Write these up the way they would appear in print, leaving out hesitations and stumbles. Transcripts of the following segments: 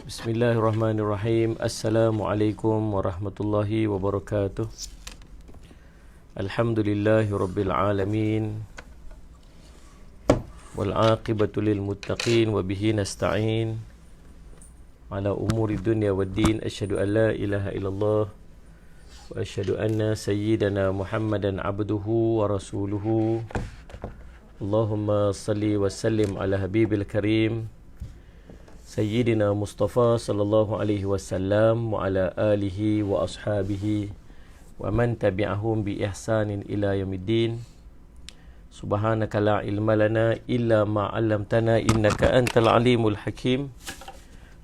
Bismillahirrahmanirrahim. Assalamualaikum warahmatullahi wabarakatuh. Alhamdulillahi rabbil alamin. Wal aqibatu lil muttaqin wa bihi nasta'in ala umuri dunya waddin. Asyhadu an la ilaha illallah wa asyhadu anna sayyidana Muhammadan abduhu wa rasuluhu. Allahumma salli wa sallim ala habibil karim Sayyidina Mustafa sallallahu alaihi wasallam wa ala alihi wa ashabihi wa man tabi'ahum bi ihsanin ila yaumiddin. Subhanaka la ilma lana illa ma 'allamtana innaka antal alimul hakim.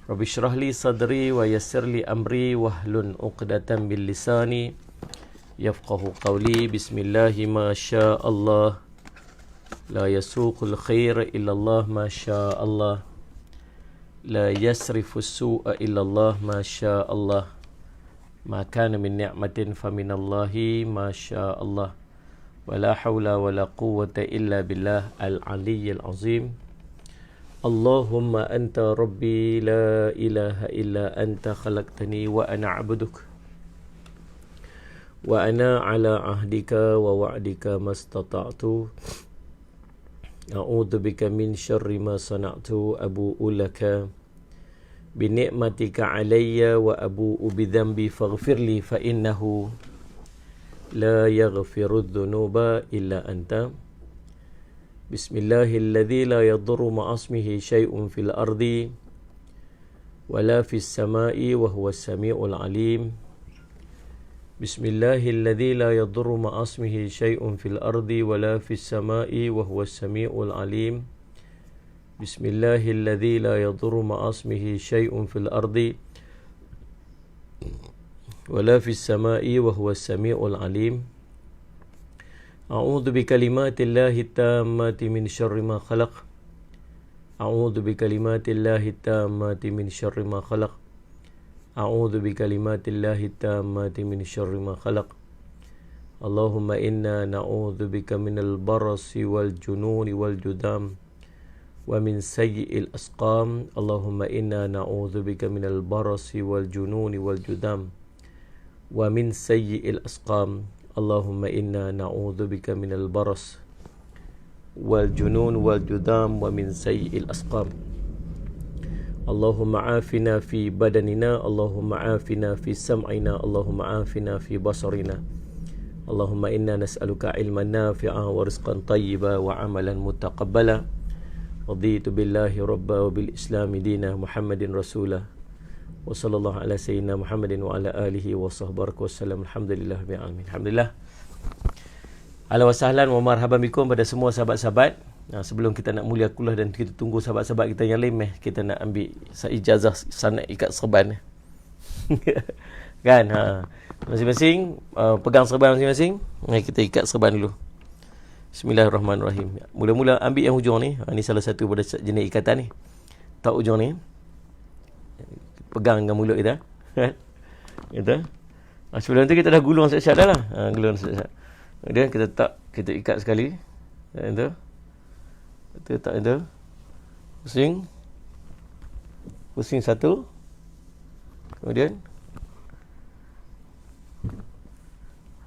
Rabbi shrah li sadri wa yassir li amri wahlul 'uqdatam min lisani yafqahu qawli. Bismillahi ma syaa Allah la yasuqul khair illa Allah ma syaa Allah. La yasrifu su'a illallah ma syaa Allah. Ma kana min ni'matin faminallahi ma syaa Allah. Wa la hawla wa la quwwata illa billah al-aliyyil azim. Allahumma anta rabbi la ilaha illa anta khalaqtani wa ana 'abduk. Wa ana 'ala 'ahdika wa wa'dika mastata'tu. A'udzu bika min syarri ma sana'tu abu'u laka bi ni'matika 'alayya wa abu'u bi dhanbi faghfirli fa innahu la yaghfiru dhunuba illa anta. Bismillahilladzi la yadurru ma'asmihi syai'un fil ardi wa la fis sama'i wa huwas sami'ul 'alim. Bismillahilladzi la yadurru ma'asmihi syai'un fil ardi wa la fis sama'i wa huwas sami'ul 'alim. Bismillahilladzi la yadurru ma'asmihi syai'un fil ardi wa la fis sama'i wa huwas sami'ul 'alim. A'udzu bikalimatillahi tammati min syarri ma khalaq. A'udzu bikalimatillahi tammati min syarri ma khalaq. A'udzu bikalimatillahi tammati min syarri ma khalaq. Allahumma inna na'udzu bika minal barasi wal jununi wal judam wa min sayyi'il asqam. Allahumma inna na'udzu bika minal barasi wal jununi wal judam wa min sayyi'il asqam. Allahumma inna na'udzu bika minal baras wal junun wal judam wa min sayyi'il asqam. Allahumma afina fi badanina, Allahumma afina fi sam'ina, Allahumma afina fi basarina. Allahumma inna nas'aluka ilman nafi'a wa rizqan tayyiba wa amalan mutaqabbala. Raditu billahi rabba wa bil islami dina Muhammadin rasulah. Wa sallallahu ala sayyidina Muhammadin wa ala alihi wa sahbihi wasallam. Alhamdulillah rabbil alamin. Alhamdulillah. Ahlan wa sahlan wa marhaban bikum pada semua sahabat-sahabat. Sebelum kita nak mula kuliah dan kita tunggu sahabat-sahabat kita yang lain, kita nak ambil ijazah sanad ikat serban. Kan? Masing-masing pegang serban masing-masing. Kita ikat serban dulu. Bismillahirrahmanirrahim. Mula-mula ambil yang hujung ni. Ni salah satu pada jenis ikatan ni. Tak hujung ni. Pegang dengan mulut kita. Kita. Sebelum tu kita dah gulung siap-siap dah lah. Gulung siap-siap. Kemudian kita ikat sekali. Itu. Kita letak itu. Pusing satu. Kemudian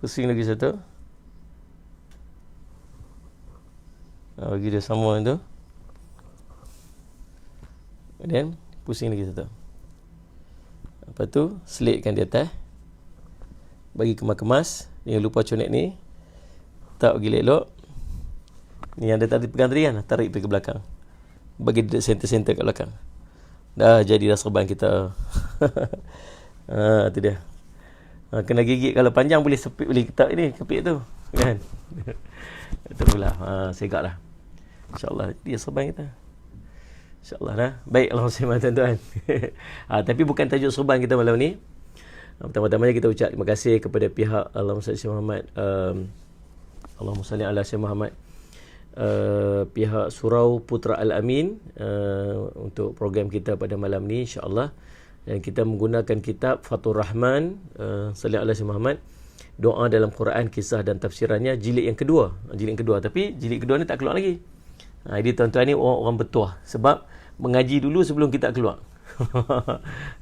pusing lagi satu. Bagi dia sama itu. Kemudian pusing lagi satu. Lepas tu selitkan di atas. Bagi kemas-kemas. Jangan lupa conek ni. Tak bagi elok. Ni yang dia tadi pegang tadi kan, tarik pergi ke belakang. Bagi dia center-center kat belakang. Dah jadi dah serban kita. Tu dia. Kena gigit, kalau panjang boleh sepit, boleh ketak ni, kepit tu. Kan? Itu pula. Segaklah. InsyaAllah dia serban kita. InsyaAllah dah. Baik, Alhamdulillah tuan-tuan. Tapi bukan tajuk serban kita malam ni. Pertama-tama kita ucap terima kasih kepada pihak Allahumma salli Muhammad. Allahumma salli ala Sayyidina Muhammad. Pihak Surau Putra Al-Amin untuk program kita pada malam ni, insya-Allah. Dan kita menggunakan kitab Fathur Rahman sallallahu alaihi Muhammad, doa dalam Quran, kisah dan tafsirannya, jilid yang kedua. Tapi jilid kedua ni tak keluar lagi. Jadi tuan-tuan ni orang bertuah sebab mengaji dulu sebelum kita keluar.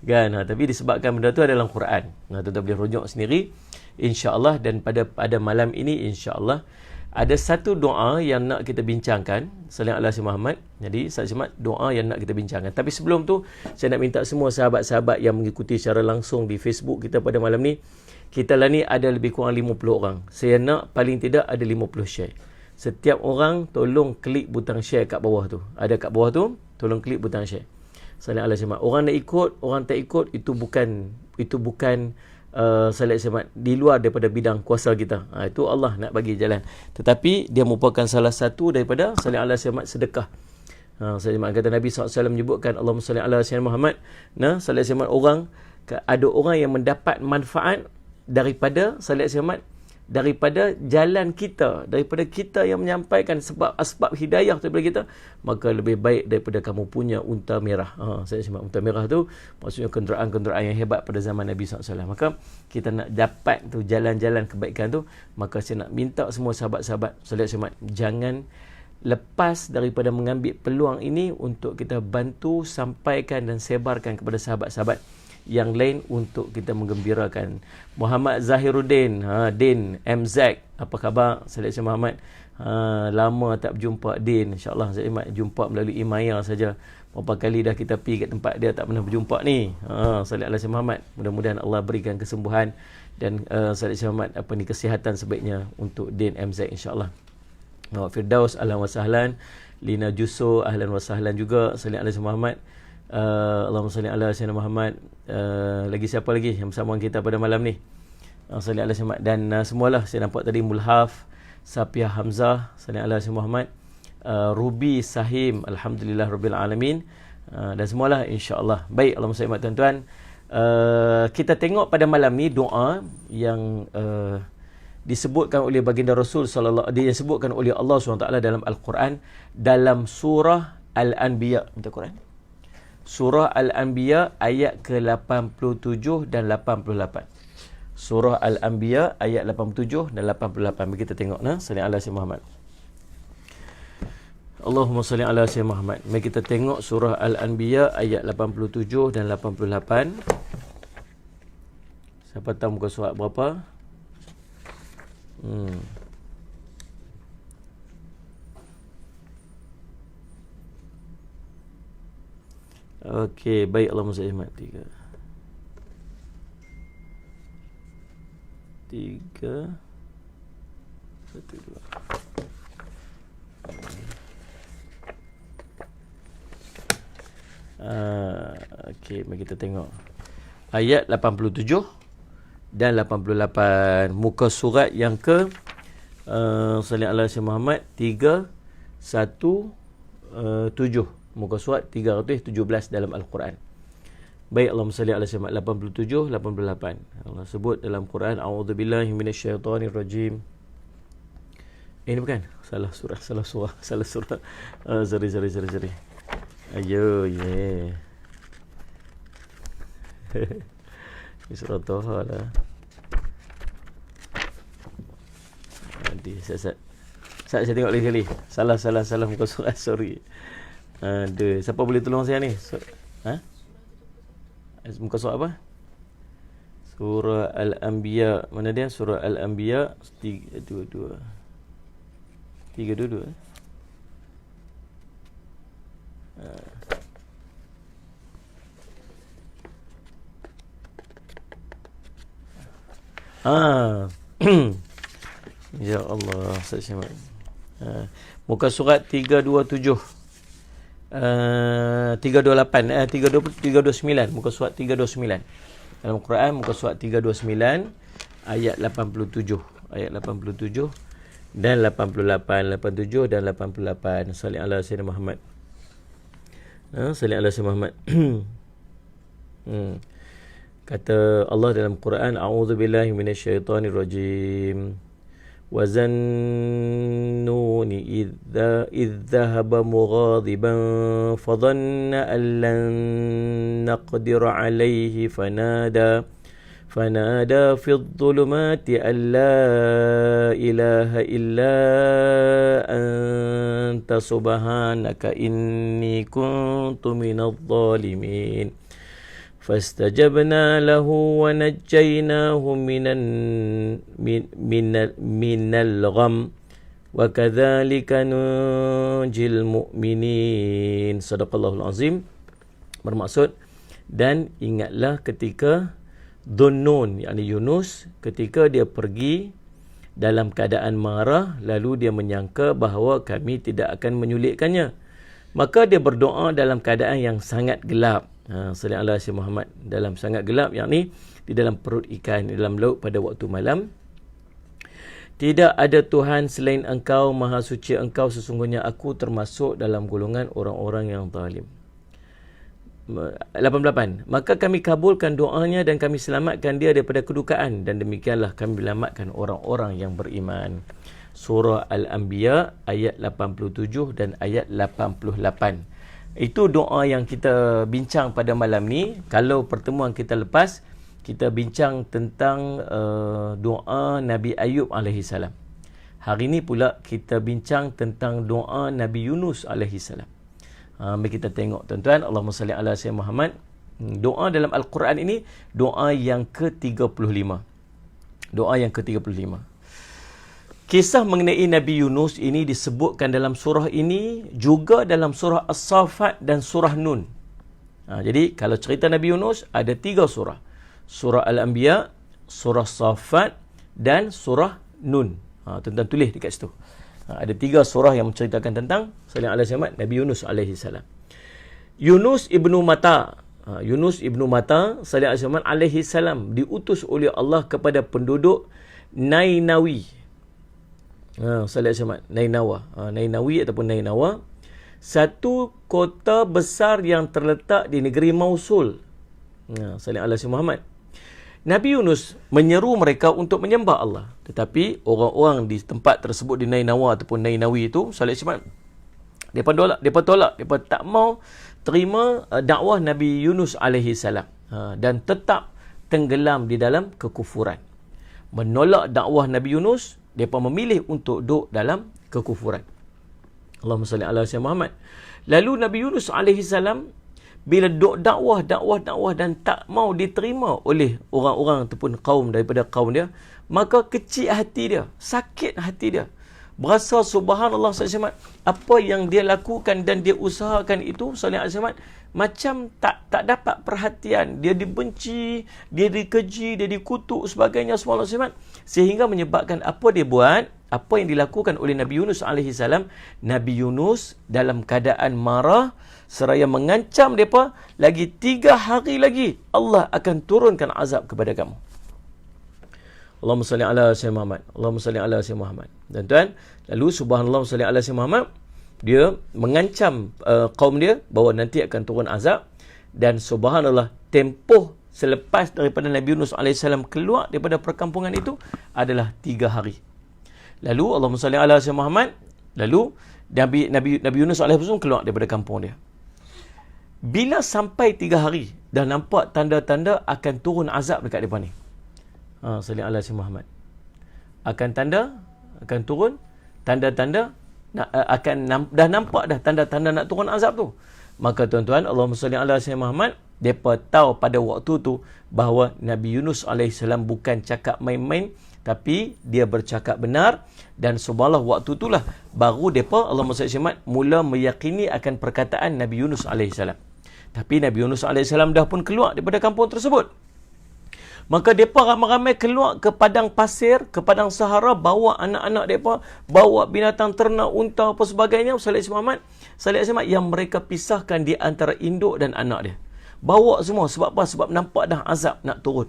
Kan, tapi disebabkan benda tu ada dalam Quran. Tuan-tuan boleh rujuk sendiri insya-Allah. Dan pada malam ini insya-Allah ada satu doa yang nak kita bincangkan selain Allah Muhammad. Jadi Ustaz Syed doa yang nak kita bincangkan. Tapi sebelum tu saya nak minta semua sahabat-sahabat yang mengikuti secara langsung di Facebook kita pada malam ni, kita lah ni ada lebih kurang 50 orang. Saya nak paling tidak ada 50 share. Setiap orang tolong klik butang share kat bawah tu. Ada kat bawah tu, tolong klik butang share. Salat Allah Syed. Orang nak ikut, orang tak ikut, itu bukan salat Syed di luar daripada bidang kuasa kita. Itu Allah nak bagi jalan. Tetapi dia merupakan salah satu daripada salat Allah Syed sedekah. Salat kata Nabi SAW menyebutkan Allahumma salli ala Sayyidina Muhammad. Salat Syed orang, ada orang yang mendapat manfaat daripada salat Syed, daripada jalan kita, daripada kita yang menyampaikan sebab hidayah daripada kita, maka lebih baik daripada kamu punya unta merah. Saya sebut unta merah tu maksudnya kenderaan-kenderaan yang hebat pada zaman Nabi SAW. Maka kita nak dapat tu jalan-jalan kebaikan tu, maka saya nak minta semua sahabat-sahabat salat Syed, jangan lepas daripada mengambil peluang ini untuk kita bantu sampaikan dan sebarkan kepada sahabat-sahabat yang lain untuk kita menggembirakan. Muhammad Zahiruddin, Din MZ, apa khabar Salat Syed Muhammad? Lama tak berjumpa Din. InsyaAllah saya jumpa melalui email saja. Berapa kali dah kita pergi kat tempat dia, tak pernah berjumpa ni. Salat Syed Muhammad, mudah-mudahan Allah berikan kesembuhan dan Salat Syed Muhammad kesihatan sebaiknya untuk Din MZ insyaAllah. Firdaus, ahlan wa sahlan. Lina Juso, ahlan wa sahlan juga. Salat Syed Muhammad. Allahumma salli ala Sayyidina Muhammad. Lagi siapa lagi yang bersama kita pada malam ni? Salli ala Sayyidina Muhammad. Dan semualah saya nampak tadi Mulhaf, Sapiah Hamzah, salli ala Sayyidina Muhammad. Ruby Sahim, alhamdulillah rabbil alamin. Dan semualah insya-Allah. Baik, Allahumma salli tuan-tuan. Kita tengok pada malam ni doa yang disebutkan oleh baginda Rasul sallallahu alaihi disebutkan oleh Allah SWT dalam Al-Quran dalam surah Al-Anbiya. Minta Quran. Surah Al-Anbiya ayat ke-87 dan 88. Surah Al-Anbiya ayat 87 dan 88. Mari kita tengok salli ala Sayyidina Muhammad. Allahumma salli ala Sayyidina Muhammad. Mari kita tengok surah Al-Anbiya ayat 87 dan 88. Siapa tahu muka surat berapa? Okey, baik, Allahumma salli ala Muhammad. 3 1 2. Okey, mari kita tengok ayat 87 dan 88, muka surat yang ke salli ala Sayyidina Muhammad 317, muka surat 317 dalam Al-Quran. Baik, Allahumma salli ala Sayyidina 87 88. Allah sebut dalam Quran, a'udzubillahi minasyaitonirrajim. Ini bukan salah surah. Sorry. Ayo, yeah. Ini surah Taha lah. Nanti saya tengok lagi sekali. Salah muka surat, sorry. Siapa boleh tolong saya ni? Muka surat apa? Surah Al-Anbiya. Mana dia? Surah Al-Anbiya 322. Ya Allah, muka surat 327. 328 329, muka surat 329 dalam Quran, muka surat 329 ayat 87 dan 87 dan 88. Salli ala Sayyidina Muhammad. Salli ala Sayyidina Muhammad. Kata Allah dalam Quran, a'udzubillahi minasyaitonirrajim. Wa zannuni idza dhahaba mughadiban fadhanna an lan naqdir alayhi فنادى في الظلمات أن لا إله إلا أنت سبحانك إني كنت من الظالمين فاستجبنا له ونجيناه من الغم وكذلك ننجي المؤمنين. Sadaqallahul Azim. Bermaksud, dan ingatlah ketika Dhunnun, yakni Yunus, ketika dia pergi dalam keadaan marah, lalu dia menyangka bahawa kami tidak akan menyulitkannya. Maka dia berdoa dalam keadaan yang sangat gelap. Sallallahu alaihi wasallam Muhammad, dalam sangat gelap, yakni di dalam perut ikan, di dalam laut pada waktu malam. Tidak ada Tuhan selain Engkau, Maha Suci Engkau, sesungguhnya aku termasuk dalam golongan orang-orang yang zalim. 88. Maka kami kabulkan doanya dan kami selamatkan dia daripada kedukaan, dan demikianlah kami selamatkan orang-orang yang beriman. Surah Al-Anbiya ayat 87 dan ayat 88. Itu doa yang kita bincang pada malam ni. Kalau pertemuan kita lepas, kita bincang tentang doa Nabi Ayub AS. Hari ni pula kita bincang tentang doa Nabi Yunus AS. Mari kita tengok tuan-tuan. Allahumma salli ala sayyidina Muhammad. Doa dalam Al-Quran ini doa yang ke-35. Doa yang ke-35. Kisah mengenai Nabi Yunus ini disebutkan dalam surah ini, juga dalam surah As-Saffat dan surah Nun. Jadi kalau cerita Nabi Yunus ada 3 surah. Surah Al-Anbiya, surah Saffat dan surah Nun. Tuan-tuan tulis dekat situ. Ada 3 surah yang menceritakan tentang Nabi Yunus alaihi salam. Yunus ibnu Matta, alaihi salam diutus oleh Allah kepada penduduk Nainawi. Nainawi ataupun Nainawa, satu kota besar yang terletak di negeri Mausul. Muhammad. Nabi Yunus menyeru mereka untuk menyembah Allah. Tetapi orang-orang di tempat tersebut di Nainawa ataupun Nainawi itu, mereka tolak. Mereka tak mau terima dakwah Nabi Yunus alaihi salam, dan tetap tenggelam di dalam kekufuran. Menolak dakwah Nabi Yunus, mereka memilih untuk duduk dalam kekufuran. Allahumma salli ala sayyidina Muhammad. Lalu Nabi Yunus alaihi salam bila dakwah dan tak mau diterima oleh orang-orang ataupun kaum daripada kaum dia, maka kecil hati dia, sakit hati dia. Berasa subhanallah SAW, apa yang dia lakukan dan dia usahakan itu SAW macam tak dapat perhatian. Dia dibenci, dia dikeji, dia dikutuk sebagainya subhanallah, sehingga menyebabkan apa dia buat, apa yang dilakukan oleh Nabi Yunus alaihi salam. Nabi Yunus dalam keadaan marah seraya mengancam mereka, lagi 3 hari lagi Allah akan turunkan azab kepada kamu. Allahumma salli ala sayyidina Muhammad. Allahumma salli ala sayyidina Muhammad. Dan tuan, lalu subhanallah salli ala sayyidina Muhammad, dia mengancam kaum dia bahawa nanti akan turun azab. Dan subhanallah, tempoh selepas daripada Nabi Yunus AS keluar daripada perkampungan itu adalah 3 hari. Lalu Allahumma salli ala sayyidina Muhammad, lalu Nabi Yunus AS keluar daripada kampung dia. Bila sampai 3 hari, dah nampak tanda-tanda akan turun azab dekat mereka ni. Salli ala sayyidina Muhammad. Akan turun tanda-tanda, dah nampak dah tanda-tanda nak turun azab tu. Maka tuan-tuan, Allahumma salli ala sayyidina Muhammad, mereka tahu pada waktu tu bahawa Nabi Yunus AS bukan cakap main-main, tapi dia bercakap benar. Dan subhanallah, waktu itulah baru mereka, Allahumma salli ala sayyidina Muhammad, mula meyakini akan perkataan Nabi Yunus AS. Tapi Nabi Yunus AS dah pun keluar daripada kampung tersebut. Maka mereka ramai-ramai keluar ke padang pasir, ke padang sahara, bawa anak-anak mereka, bawa binatang ternak, unta apa sebagainya, Muhammad, yang mereka pisahkan di antara induk dan anak dia. Bawa semua, sebab apa? Sebab nampak dah azab nak turun.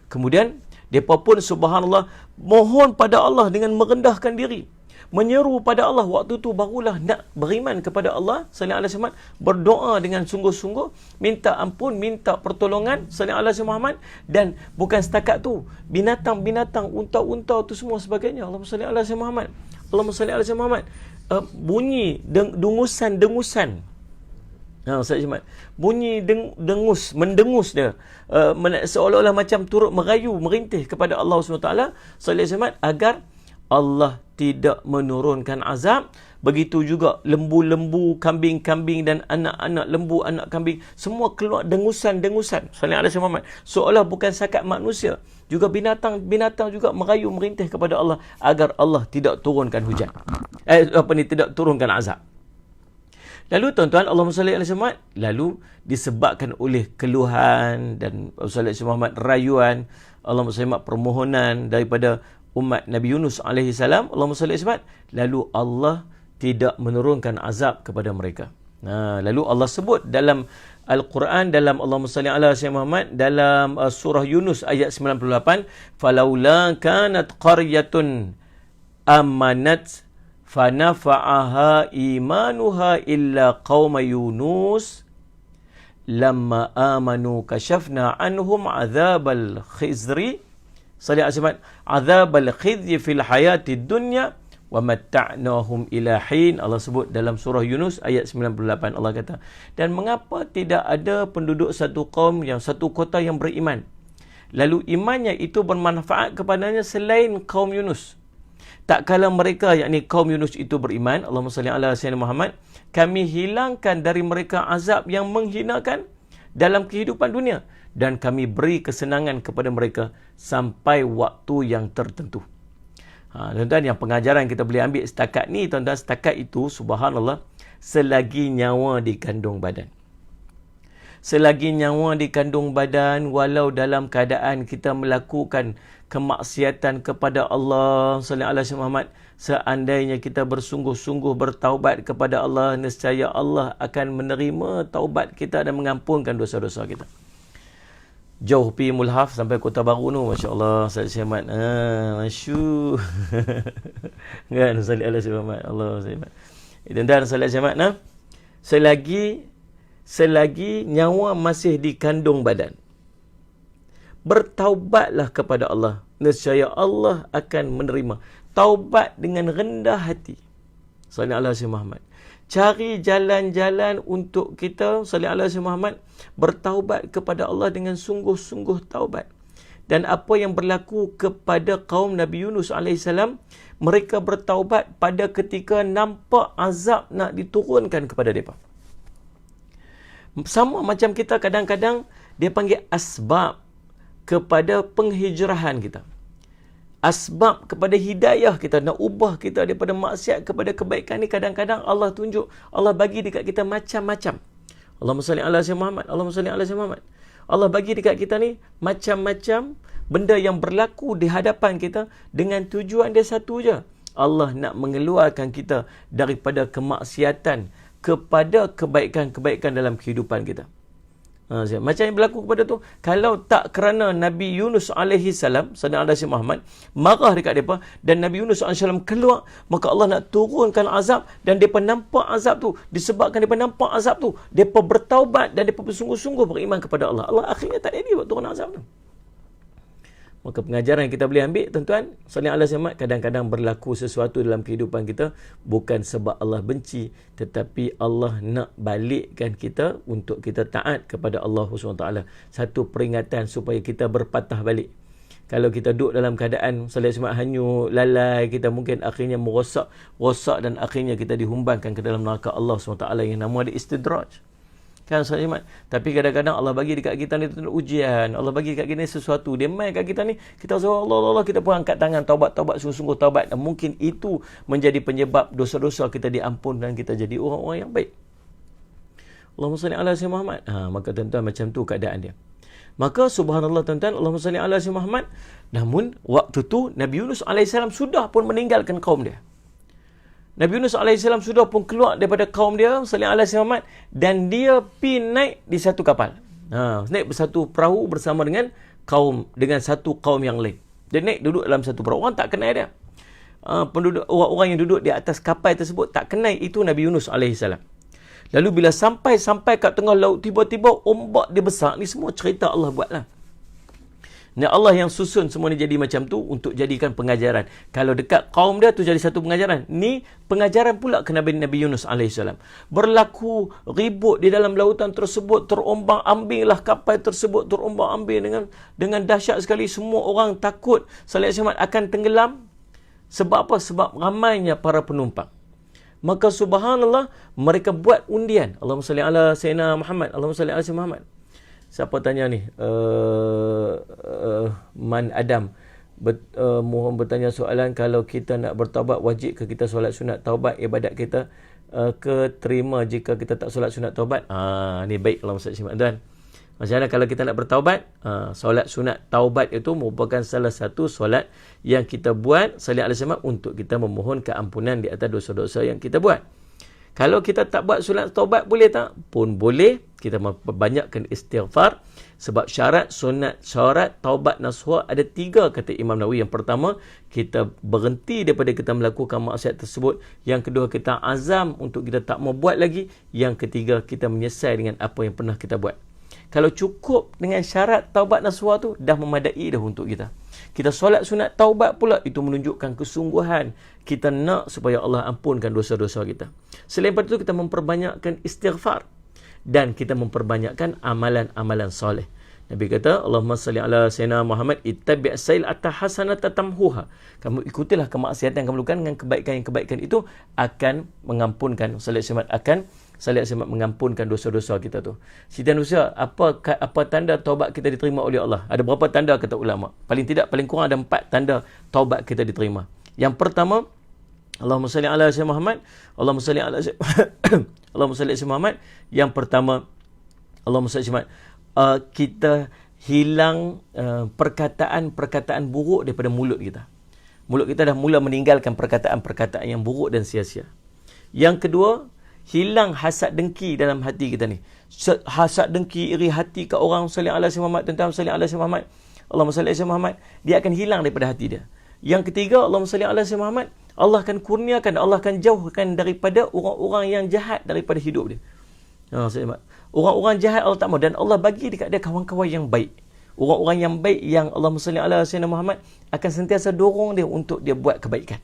Kemudian mereka pun subhanallah mohon pada Allah dengan merendahkan diri, menyeru pada Allah. Waktu tu barulah nak beriman kepada Allah, sallallahu alaihi wasallam, berdoa dengan sungguh-sungguh, minta ampun, minta pertolongan, sallallahu alaihi wasallam. Dan bukan setakat tu, binatang-binatang, unta-unta tu semua sebagainya, Allahumma salli ala sayyidina Muhammad, Allahumma salli ala sayyidina Muhammad, bunyi dengusan-dengusan Ustaz Ahmad, bunyi mendengus dia, seolah-olah macam turut merayu, merintih kepada Allah SWT, Ustaz Ahmad, agar Allah tidak menurunkan azab. Begitu juga lembu-lembu, kambing-kambing dan anak-anak lembu, anak kambing, semua keluar dengusan-dengusan. Sallallahu Muhammad, seolah bukan sakat manusia, juga binatang-binatang juga merayu, merintih kepada Allah agar Allah tidak turunkan hujan. Tidak turunkan azab. Lalu tuan-tuan, Allahumma salli alaihi wasallam, lalu disebabkan oleh keluhan dan sallallahu alaihi wasallam rayuan, Allahumma salli permohonan daripada umat Nabi Yunus alaihi salam, Allahumma salli alaihi wasallam, lalu Allah tidak menurunkan azab kepada mereka. Lalu Allah sebut dalam Al-Quran, dalam Allahumma salli ala sayyidina Muhammad, dalam surah Yunus ayat 98, falaula kanat qaryatun amanat fanafa'aha imanuha illa qauma Yunus lamma amanu kashafna anhum azabal khizri azabal khizyi fil hayati dunya wa matta'nahum ila hin. Allah sebut dalam surah Yunus ayat 98. Allah kata, dan mengapa tidak ada penduduk satu kota yang beriman, lalu imannya itu bermanfaat kepadanya selain kaum Yunus. Tak kala mereka, yakni kaum Yunus itu beriman, Allahumma salli ala sayyidina Muhammad, kami hilangkan dari mereka azab yang menghinakan dalam kehidupan dunia, dan kami beri kesenangan kepada mereka sampai waktu yang tertentu. Tuan-tuan, yang pengajaran kita boleh ambil setakat ni, tuan-tuan, setakat itu, subhanallah, selagi nyawa di kandung badan. Selagi nyawa di kandung badan, walau dalam keadaan kita melakukan kemaksiatan kepada Allah, sallallahu alaihi Muhammad, seandainya kita bersungguh-sungguh bertaubat kepada Allah, nescaya Allah akan menerima taubat kita dan mengampunkan dosa-dosa kita. Jauh pi Mulhaf sampai Kota Baru tu, masya-Allah, Ustaz Ahmad. Masyu. Kan sallallahu alaihi Muhammad, Allah Ahmad. Dan sallallahu alaihi Muhammad, selagi nyawa masih di kandung badan, bertaubatlah kepada Allah, nescaya Allah akan menerima. Taubat dengan rendah hati. Sallallahu alaihi Muhammad. Cari jalan-jalan untuk kita, sallallahu alaihi Muhammad, bertaubat kepada Allah dengan sungguh-sungguh taubat. Dan apa yang berlaku kepada kaum Nabi Yunus alaihi salam, mereka bertaubat pada ketika nampak azab nak diturunkan kepada mereka. Sama macam kita kadang-kadang dia panggil asbab kepada penghijrahan kita. Asbab kepada hidayah kita, nak ubah kita daripada maksiat kepada kebaikan ni, kadang-kadang Allah tunjuk, Allah bagi dekat kita macam-macam. Allahumma salli ala sayyidina Muhammad, Allahumma salli ala sayyidina Muhammad. Allah bagi dekat kita ni macam-macam benda yang berlaku di hadapan kita dengan tujuan dia satu je. Allah nak mengeluarkan kita daripada kemaksiatan kepada kebaikan-kebaikan dalam kehidupan kita. Macam yang berlaku kepada tu, kalau tak kerana Nabi Yunus alaihi salam, sallallahu alaihi Muhammad, marah dekat depa dan Nabi Yunus alaihi salam keluar, maka Allah nak turunkan azab, dan depa nampak azab tu, disebabkan depa nampak azab tu, depa bertaubat dan depa bersungguh-sungguh beriman kepada Allah. Allah akhirnya tak jadi buat turun azab tu. Maka pengajaran yang kita boleh ambil, tuan-tuan, sallallahu alaihi wasallam, kadang-kadang berlaku sesuatu dalam kehidupan kita bukan sebab Allah benci, tetapi Allah nak balikkan kita untuk kita taat kepada Allah SWT. Satu peringatan supaya kita berpatah balik. Kalau kita duduk dalam keadaan sallallahu alaihi wasallam hanyut, lalai, kita mungkin akhirnya merosak dan akhirnya kita dihumbankan ke dalam neraka Allah SWT yang nama dia istidraj. Kan Ustaz. Tapi kadang-kadang Allah bagi dekat kita ni ujian, Allah bagi dekat kita ni sesuatu, dia main kat kita ni, kita rasa Allah, kita pun angkat tangan taubat sungguh-sungguh taubat, dan mungkin itu menjadi penyebab dosa-dosa kita diampun dan kita jadi orang-orang yang baik. Allahumma salli ala sayyidina Muhammad. Maka tuan-tuan, macam tu keadaan dia. Maka subhanallah tuan-tuan, Allahumma salli ala sayyidina Muhammad. Namun waktu tu Nabi Yunus alaihissalam sudah pun meninggalkan kaum dia. Nabi Yunus AS sudah pun keluar daripada kaum dia, sallallahu alaihi wasallam, dan dia pergi naik di satu kapal. Naik bersatu perahu bersama dengan satu kaum yang lain. Dia naik duduk dalam satu perahu. Orang tak kenal dia. Orang-orang yang duduk di atas kapal tersebut tak kenal itu Nabi Yunus AS. Lalu bila sampai kat tengah laut, tiba-tiba ombak dia besar. Ni semua cerita Allah buatlah. Dan Allah yang susun semua ni jadi macam tu untuk jadikan pengajaran. Kalau dekat kaum dia tu jadi satu pengajaran. Ni pengajaran pula ke Nabi Yunus AS. Berlaku ribut di dalam lautan tersebut, terombang-ambinglah kapal tersebut, terombang-ambing dengan dahsyat sekali. Semua orang takut Salih Alaihi Wasallam akan tenggelam. Sebab apa? Sebab ramainya para penumpang. Maka subhanallah, mereka buat undian. Allahumma salli ala Sayyidina Muhammad, Allahumma salli ala Sayyidina Muhammad. Siapa tanya ni? Man Adam. Mohon bertanya soalan, kalau kita nak bertaubat, wajib ke kita solat sunat taubat ibadat kita terima jika kita tak solat sunat taubat? Ni baik kalau Ustaz Syimak tuan. Macam mana kalau kita nak bertaubat? Solat sunat taubat itu merupakan salah satu solat yang kita buat salih alaihi wasallam untuk kita memohon keampunan di atas dosa-dosa yang kita buat. Kalau kita tak buat solat taubat, boleh tak? Pun boleh. Kita memperbanyakkan istighfar. Sebab syarat taubat nasuha ada 3 kata Imam Nawawi. Yang pertama, kita berhenti daripada kita melakukan maksiat tersebut. Yang kedua, kita azam untuk kita tak mau buat lagi. Yang ketiga, kita menyesal dengan apa yang pernah kita buat. Kalau cukup dengan syarat taubat nasuha tu, dah memadai dah untuk kita. Kita solat sunat taubat pula, itu menunjukkan kesungguhan kita nak supaya Allah ampunkan dosa-dosa kita. Selain daripada itu, kita memperbanyakkan istighfar dan kita memperbanyakkan amalan-amalan soleh. Nabi kata, Allahumma salli ala Sayyidina Muhammad, ittabi' sayyi'ata hasanata tamhuha. Kamu ikutilah kemaksiatan yang kamu lakukan dengan kebaikan-kebaikan itu akan mengampunkan. Salih Alaihi Wasallam mengampunkan dosa-dosa kita tu. Siti Nusia, apa tanda taubat kita diterima oleh Allah? Ada berapa tanda kata ulama? Paling kurang ada 4 tanda taubat kita diterima. Yang pertama, Allahumma salli ala Sayyidina Muhammad, Allahumma salli ala Allahumma salli ala Muhammad. Yang pertama, Allahumma salli ala kita hilang perkataan-perkataan buruk daripada mulut kita. Mulut kita dah mula meninggalkan perkataan-perkataan yang buruk dan sia-sia. Yang kedua, hilang hasad dengki dalam hati kita ni. Hasad dengki, iri hati ke orang salih ala Sayyidina Muhammad, tentang salih ala Sayyidina Muhammad, Allahumma salli ala Sayyidina Muhammad, dia akan hilang daripada hati dia. Yang ketiga, Allahumma salli ala Sayyidina Muhammad, Allah akan kurniakan, Allah akan jauhkan daripada orang-orang yang jahat daripada hidup dia. Orang-orang jahat Allah tak mahu, dan Allah bagi dekat dia kawan-kawan yang baik. Orang-orang yang baik yang Allahumma salli ala Sayyidina Muhammad akan sentiasa dorong dia untuk dia buat kebaikan.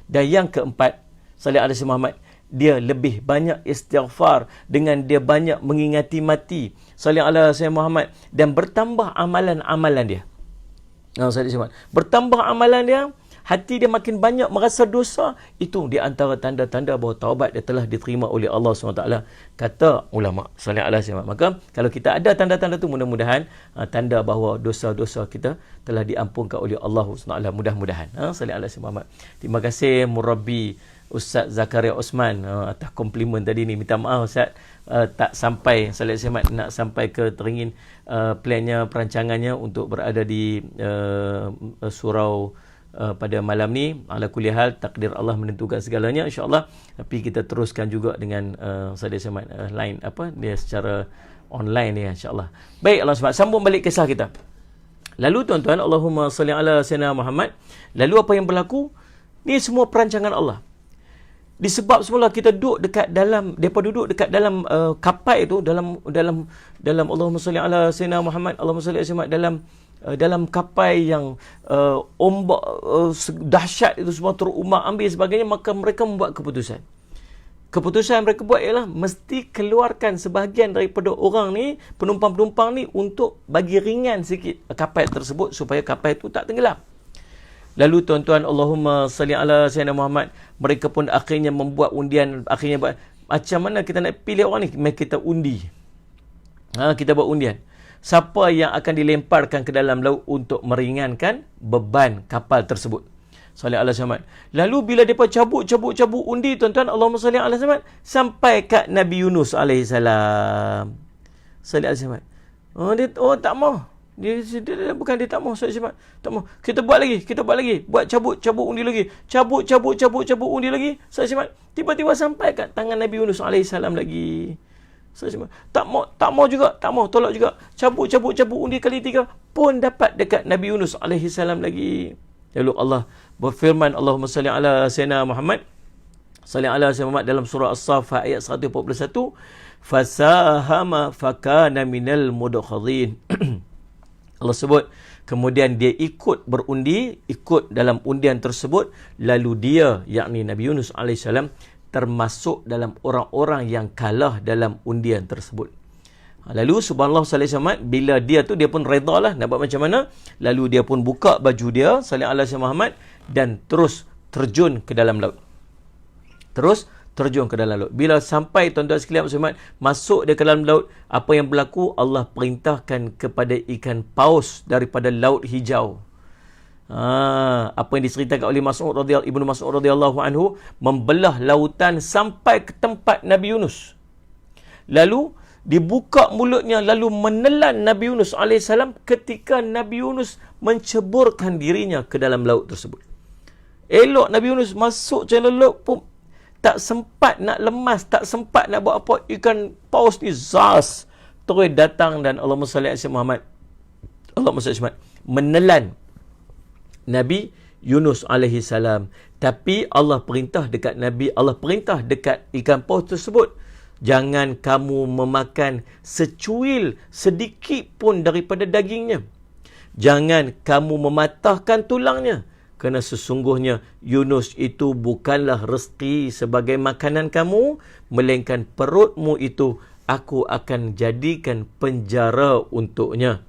Dan yang keempat, salih ala Sayyidina Muhammad, dia lebih banyak istighfar dengan dia banyak mengingati mati. Salih ala Sayyidina Muhammad, dan bertambah amalan-amalan dia. Bertambah amalan dia, hati dia makin banyak merasa dosa. Itu di antara tanda-tanda bahawa taubat dia telah diterima oleh Allah SWT, kata ulama. Salih ala Sayyidina Muhammad. Maka kalau kita ada tanda-tanda tu, mudah-mudahan tanda bahawa dosa-dosa kita telah diampunkan oleh Allah SWT. Mudah-mudahan. Salih ala Sayyidina Muhammad. Terima kasih Murabbi Ustaz Zakaria Osman atas komplimen tadi ni. Minta maaf Ustaz, tak sampai Salih Alaihi Wasallam nak sampai ke teringin plannya, perancangannya untuk berada di surau pada malam ni. Ala kulli hal, takdir Allah menentukan segalanya, insya-Allah. Tapi kita teruskan juga dengan Salih Alaihi Wasallam line dia secara online ni, insya-Allah. Baik, Allah SWT sambung balik kisah kita. Lalu tuan-tuan, Allahumma salli ala Sayyidina Muhammad. Lalu apa yang berlaku? Ni semua perancangan Allah. Disebab semula kita duduk dekat dalam, depa duduk dekat dalam kapal itu, dalam Allahumma salli ala Sayyidina Muhammad, Allahumma salli ala Sayyidina Muhammad, dalam kapal yang ombak dahsyat itu semua terumbang-ambing sebagainya. Maka mereka membuat keputusan. Keputusan yang mereka buat ialah mesti keluarkan sebahagian daripada orang ni, penumpang-penumpang ni, untuk bagi ringan sikit kapal tersebut supaya kapal itu tak tenggelam. Lalu tuan-tuan, Allahumma salli ala Sayyidina Muhammad, mereka pun akhirnya membuat undian. Akhirnya buat, macam mana kita nak pilih orang ni? Kita undi. Kita buat undian. Siapa yang akan dilemparkan ke dalam laut untuk meringankan beban kapal tersebut? Salli ala Muhammad. Lalu bila mereka cabut undi, tuan-tuan, Allahumma salli ala Muhammad, sampai kat Nabi Yunus alaihissalam. Salli ala Muhammad. Dia tak mau. Dia bukan dia tak mau, tak mau. Kita buat lagi. Buat cabut undi lagi. Cabut undi lagi. Tiba-tiba sampai kat tangan Nabi Yunus alaihissalam lagi. Tak mau juga, tolak juga. Cabut undi kali 3 pun dapat dekat Nabi Yunus alaihissalam lagi. Lalu Allah berfirman, Allahumma salli ala Sayyidina Muhammad, salli ala Sayyidina Muhammad, dalam surah As-Saffat ayat 141, fasahama fakana minal mudkhadhin. Allah sebut, kemudian dia ikut berundi, ikut dalam undian tersebut, lalu dia, yakni Nabi Yunus AS, termasuk dalam orang-orang yang kalah dalam undian tersebut. Lalu subhanallah sallallahu alaihi wasallam, bila dia tu, dia pun redha lah nak buat macam mana. Lalu dia pun buka baju dia, sallallahu alaihi Muhammad, dan terus terjun ke dalam laut. Terjun ke dalam laut. Bila sampai tuan-tuan sekalian muslimat, masuk dia ke dalam laut, apa yang berlaku? Allah perintahkan kepada ikan paus daripada laut hijau. Apa yang diceritakan oleh Ibnu Mas'ud radhiyallahu anhu, membelah lautan sampai ke tempat Nabi Yunus. Lalu dibuka mulutnya, lalu menelan Nabi Yunus alaihissalam ketika Nabi Yunus menceburkan dirinya ke dalam laut tersebut. Elok Nabi Yunus masuk ke dalam laut pun tak sempat nak lemas, tak sempat nak buat apa, ikan paus ni zas terus datang dan Allahumma salli ala Muhammad, Allahumma salli ala Muhammad, menelan Nabi Yunus alaihi salam. Tapi Allah perintah dekat ikan paus tersebut, jangan kamu memakan secuil sedikit pun daripada dagingnya. Jangan kamu mematahkan tulangnya. Kerana sesungguhnya Yunus itu bukanlah rezeki sebagai makanan kamu, melainkan perutmu itu aku akan jadikan penjara untuknya.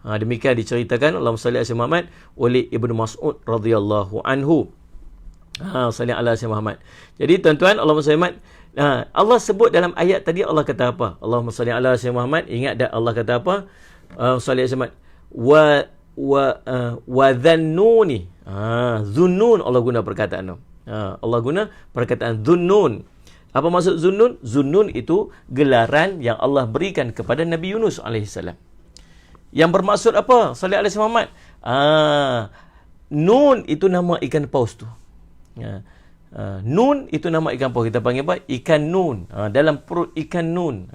Demikian diceritakan Allahumma salli ala Muhammad oleh Ibnu Mas'ud radhiyallahu anhu. Salli ala Muhammad. Jadi tuan-tuan, Allahumma salli Muhammad, Allah sebut dalam ayat tadi, Allah kata apa? Allahumma salli ala Muhammad. Ingat tak Allah kata apa? Salli ala Muhammad. Wa dhannuni. Zunnun Allah guna perkataan tu. Allah guna perkataan zunnun. Apa maksud zunnun? Zunnun itu gelaran yang Allah berikan kepada Nabi Yunus alaihissalam. Yang bermaksud apa? Sallallahu alaihi Muhammad. Nun itu nama ikan paus tu. Nun itu nama ikan paus. Kita panggil apa? Ikan nun. Dalam perut ikan nun.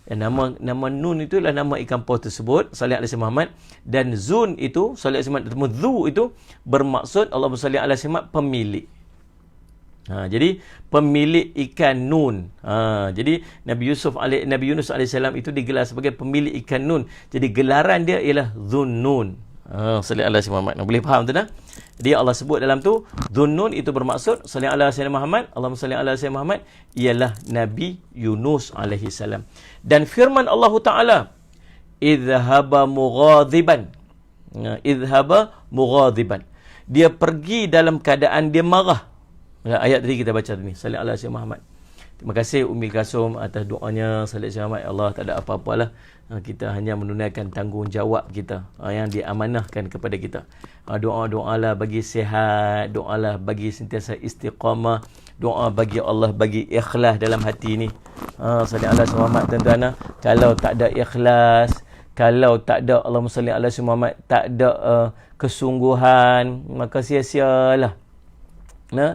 Nama nun itulah nama ikan paus tersebut, sallallahu alaihi Muhammad. Dan zun itu, sallallahu alaihi Muhammad, zu itu bermaksud Allah sallallahu alaihi Muhammad pemilik. Jadi pemilik ikan nun. Jadi Nabi Yunus alaihissalam itu digelar sebagai pemilik ikan nun. Jadi gelaran dia ialah Zunnun. Sallallahu alaihi Muhammad. Boleh faham tu dah? Jadi Allah sebut dalam tu, Zunnun itu bermaksud sallallahu alaihi Muhammad, Allahumma salli ala sayyidina Muhammad, ialah Nabi Yunus alaihissalam. Dan firman Allah Taala, idhhaba mughadiban. Idhhaba mughadiban. Dia pergi dalam keadaan dia marah. Ayat tadi kita baca ni, sallallahu alaihi Muhammad. Terima kasih Ummi Kasum atas doanya, sallallahu alaihi Muhammad. Allah tak ada apa-apalah. Kita hanya menunaikan tanggungjawab kita yang diamanahkan kepada kita. Doa-doalah bagi sihat, doalah bagi sentiasa istiqamah, doa bagi Allah bagi ikhlas dalam hati ni. Sallallahu alaihi Muhammad, tuan-tuan, kalau tak ada ikhlas, kalau tak ada Allahumma salli ala Muhammad, tak ada kesungguhan, maka sia-sialah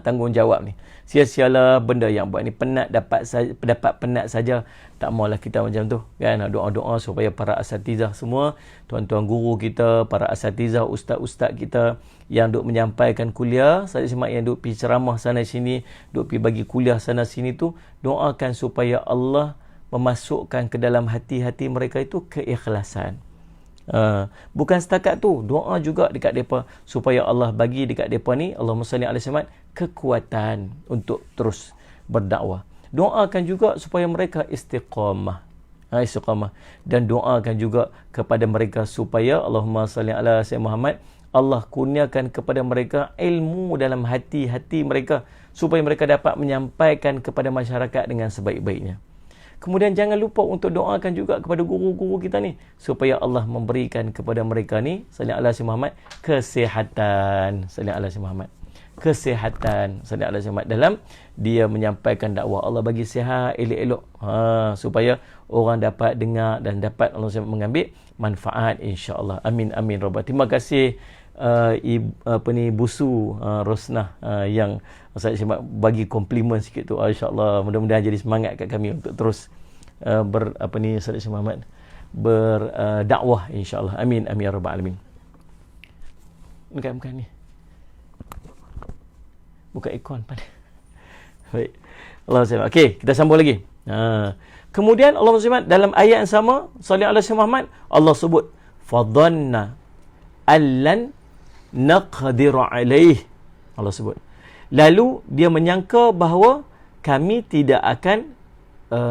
tanggungjawab ni. Sia-sialah benda yang buat ni. Penat dapat penat saja. Tak maulah kita macam tu kan. Doa-doa supaya para asatizah semua, tuan-tuan guru kita, para asatizah, ustaz-ustaz kita yang duk menyampaikan kuliah, saya semak yang duk pergi ceramah sana sini, duk pergi bagi kuliah sana sini tu, doakan supaya Allah memasukkan ke dalam hati-hati mereka itu keikhlasan. Bukan setakat tu, doa juga dekat mereka supaya Allah bagi dekat mereka ni, Allahumma salli alaihi wasallam, kekuatan untuk terus berdakwah. Doakan juga supaya mereka istiqamah. Istiqamah. Dan doakan juga kepada mereka supaya Allahumma salli ala sayyidina Muhammad, Allah kurniakan kepada mereka ilmu dalam hati-hati mereka supaya mereka dapat menyampaikan kepada masyarakat dengan sebaik-baiknya. Kemudian jangan lupa untuk doakan juga kepada guru-guru kita ni supaya Allah memberikan kepada mereka ni, sallallahu alaihi Muhammad, kesihatan, sallallahu alaihi Muhammad, kesihatan, sallallahu alaihi Muhammad, dalam dia menyampaikan dakwah. Allah bagi sihat elok-elok supaya orang dapat dengar dan dapat Allah mengambil manfaat, insya-Allah. Amin amin rabbal. Terima kasih Busu Rosnah yang saya bagi komplimen sikit tu, insya-Allah. Mudah-mudahan jadi semangat kat kami untuk terus Muhammad berdakwah, insya-Allah. Amin amin ya rabbal alamin. Bukan ni. Buka ikon pada. Baik. Allah SWT. Okey, kita sambung lagi. Kemudian Allah SWT dalam ayat yang sama, sallallahu alaihi Muhammad, Allah sebut fadhanna allan naqdir alaih. Allah sebut. Lalu dia menyangka bahawa kami tidak akan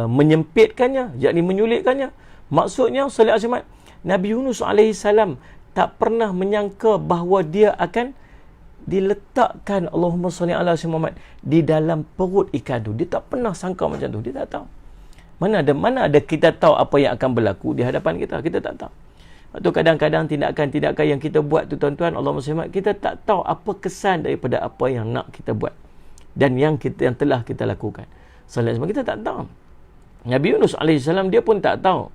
menyempitkannya, yakni menyulitkannya. Maksudnya sallallahu alaihi wasallam, Nabi Yunus alaihi salam tak pernah menyangka bahawa dia akan diletakkan, Allahumma salli ala Muhammad, di dalam perut ikan tu. Dia tak pernah sangka macam tu. Dia tak tahu. Mana ada kita tahu apa yang akan berlaku di hadapan kita. Kita tak tahu. Atau kadang-kadang tindakan-tindakan yang kita buat tu tuan-tuan, Allahumma salli ala Muhammad, kita tak tahu apa kesan daripada apa yang nak kita buat dan yang telah kita lakukan. Sallallahu alaihi wasallam, kita tak tahu. Nabi Yunus alaihi salam dia pun tak tahu.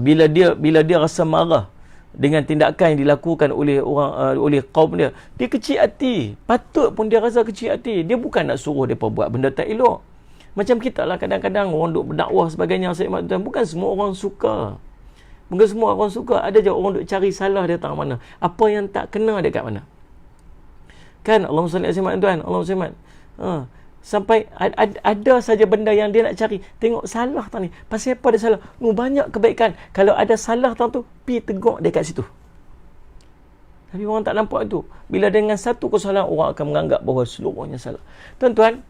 Bila dia rasa marah dengan tindakan yang dilakukan oleh orang oleh kaum dia kecil hati. Patut pun dia rasa kecil hati. Dia bukan nak suruh depa buat benda tak elok. Macam kita lah kadang-kadang orang duk berdakwah sebagainya, bukan semua orang suka. Bukan semua orang suka. Ada je orang duk cari salah dia tak mana. Apa yang tak kena dekat mana. Kan Allahumma salli alaihi wasallam tuan. Allahumma salli sampai ada saja benda yang dia nak cari. Tengok salah tang ni. Pasal apa dia salah? Banyak kebaikan. Kalau ada salah tang tu, pi tegur dekat situ. Tapi orang tak nampak itu. Bila dengan satu kesalahan, orang akan menganggap bahawa seluruhnya salah. Tuan-tuan,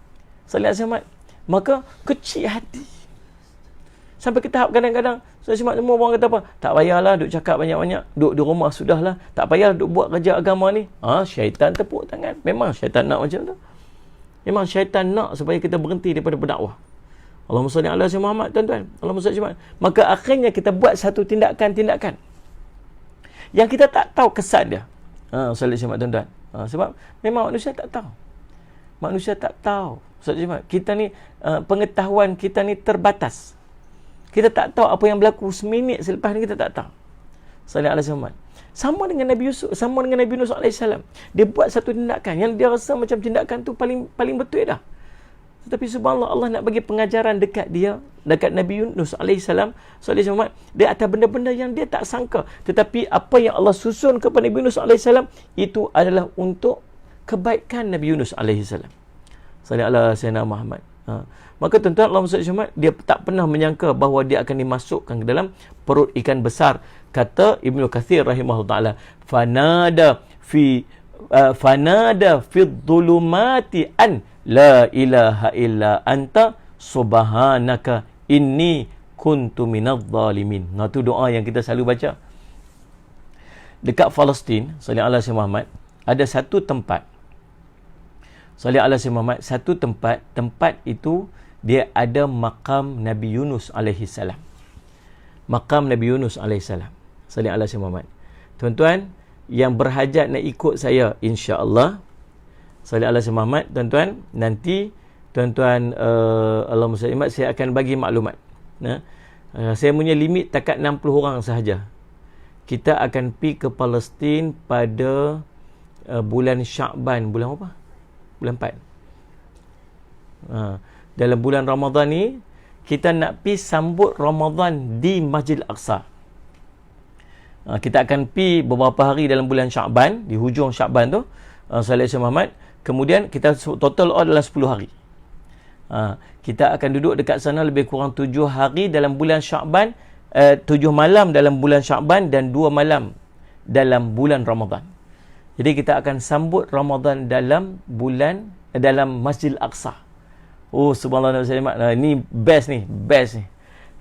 sallallahu alaihi wasallam, maka kecil hati. Sampai ke tahap kadang-kadang semua orang kata apa? Tak payahlah duk cakap banyak-banyak. Duk di rumah sudahlah. Tak payah duk buat kerja agama ni. Syaitan tepuk tangan. Memang syaitan nak macam tu. Memang syaitan nak supaya kita berhenti daripada berdakwah. Allahumma salli ala Muhammad, tuan-tuan. Allahumma salli ala Muhammad. Maka akhirnya kita buat satu tindakan-tindakan yang kita tak tahu kesan dia. Salli ala Muhammad, tuan-tuan. Sebab memang manusia tak tahu. Manusia tak tahu. Salli ala Muhammad. Kita ni pengetahuan kita ni terbatas. Kita tak tahu apa yang berlaku seminit selepas ni, kita tak tahu. Salli ala Muhammad. Sama dengan Nabi Yusuf, sama dengan Nabi Yunus alaihissalam. Dia buat satu tindakan yang dia rasa macam tindakan tu paling betul dah. Tetapi subhanallah, Allah nak bagi pengajaran dekat dia, dekat Nabi Yunus alaihissalam, dia atas benda-benda yang dia tak sangka. Tetapi apa yang Allah susun kepada Nabi Yunus alaihissalam itu adalah untuk kebaikan Nabi Yunus alaihissalam. Sallallahu alaihi Muhammad. Maka tuan-tuan, Allah SWT, dia tak pernah menyangka bahawa dia akan dimasukkan ke dalam perut ikan besar. Kata Ibnu Katsir rahimahullah ta'ala, fanada fi dhulumati an la ilaha illa anta subhanaka inni kuntu minadh dhalimin. Itu doa yang kita selalu baca. Dekat Palestin, sallallahu alaihi Muhammad, ada satu tempat. Sallallahu alaihi Muhammad, satu tempat itu dia ada makam Nabi Yunus alaihi salam. Makam Nabi Yunus alaihi salam. Sallallahu alaihi Muhammad. Tuan-tuan yang berhajat nak ikut saya, insya-Allah, sallallahu alaihi Muhammad, tuan-tuan, nanti tuan-tuan Allahumma salli alaihi, saya akan bagi maklumat. Saya punya limit takat 60 orang sahaja. Kita akan pergi ke Palestin pada bulan Sya'ban. Bulan apa? Bulan 4. Dalam bulan Ramadan ni, kita nak pergi sambut Ramadan di Masjid Al-Aqsa. Kita akan pergi beberapa hari dalam bulan Sya'ban, di hujung Sya'ban tu, sallallahu alaihi Muhammad. Kemudian kita total dalam 10 hari. Kita akan duduk dekat sana lebih kurang 7 hari dalam bulan Sya'ban, 7 malam dalam bulan Sya'ban dan 2 malam dalam bulan Ramadan. Jadi kita akan sambut Ramadan dalam Masjid Al-Aqsa. Subhanallah, ini best ni.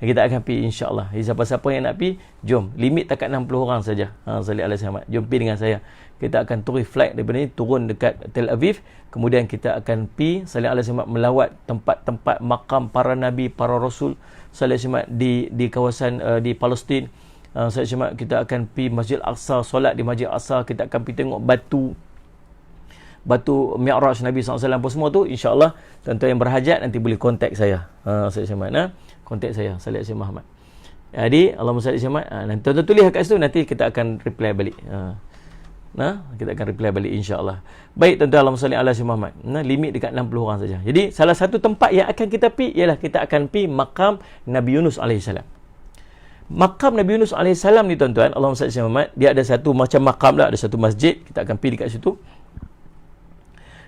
Kita akan pergi insya-Allah. Siapa-siapa yang nak pergi, jom. Limit takat 60 orang saja. Sallallahu alaihi wasallam. Jom pergi dengan saya. Kita akan flight daripada ni, turun dekat Tel Aviv. Kemudian kita akan pergi sallallahu alaihi wasallam melawat tempat-tempat makam para nabi, para rasul sallallahu alaihi wasallam di kawasan di Palestin. Sallallahu alaihi wasallam, kita akan pergi Masjid Al-Aqsa, solat di Masjid Al-Aqsa. Kita akan pergi tengok batu Mi'raj Nabi SAW apa semua tu, insya-Allah tuan-tuan yang berhajat nanti boleh kontak saya. Kontak saya Salih Asyik Muhammad. Jadi Allahumma salli Muhammad. Nanti tuan-tuan tulis kat situ, nanti kita akan reply balik. Kita akan reply balik insya-Allah. Baik tuan-tuan, Allahumma salli ala Muhammad. Limit dekat 60 orang saja. Jadi salah satu tempat yang akan kita pergi ialah kita akan pergi makam Nabi Yunus alaihi salam. Makam Nabi Yunus alaihi salam ni tuan-tuan, Allahumma salli Muhammad, dia ada satu macam makam lah, ada satu masjid, kita akan pergi dekat situ.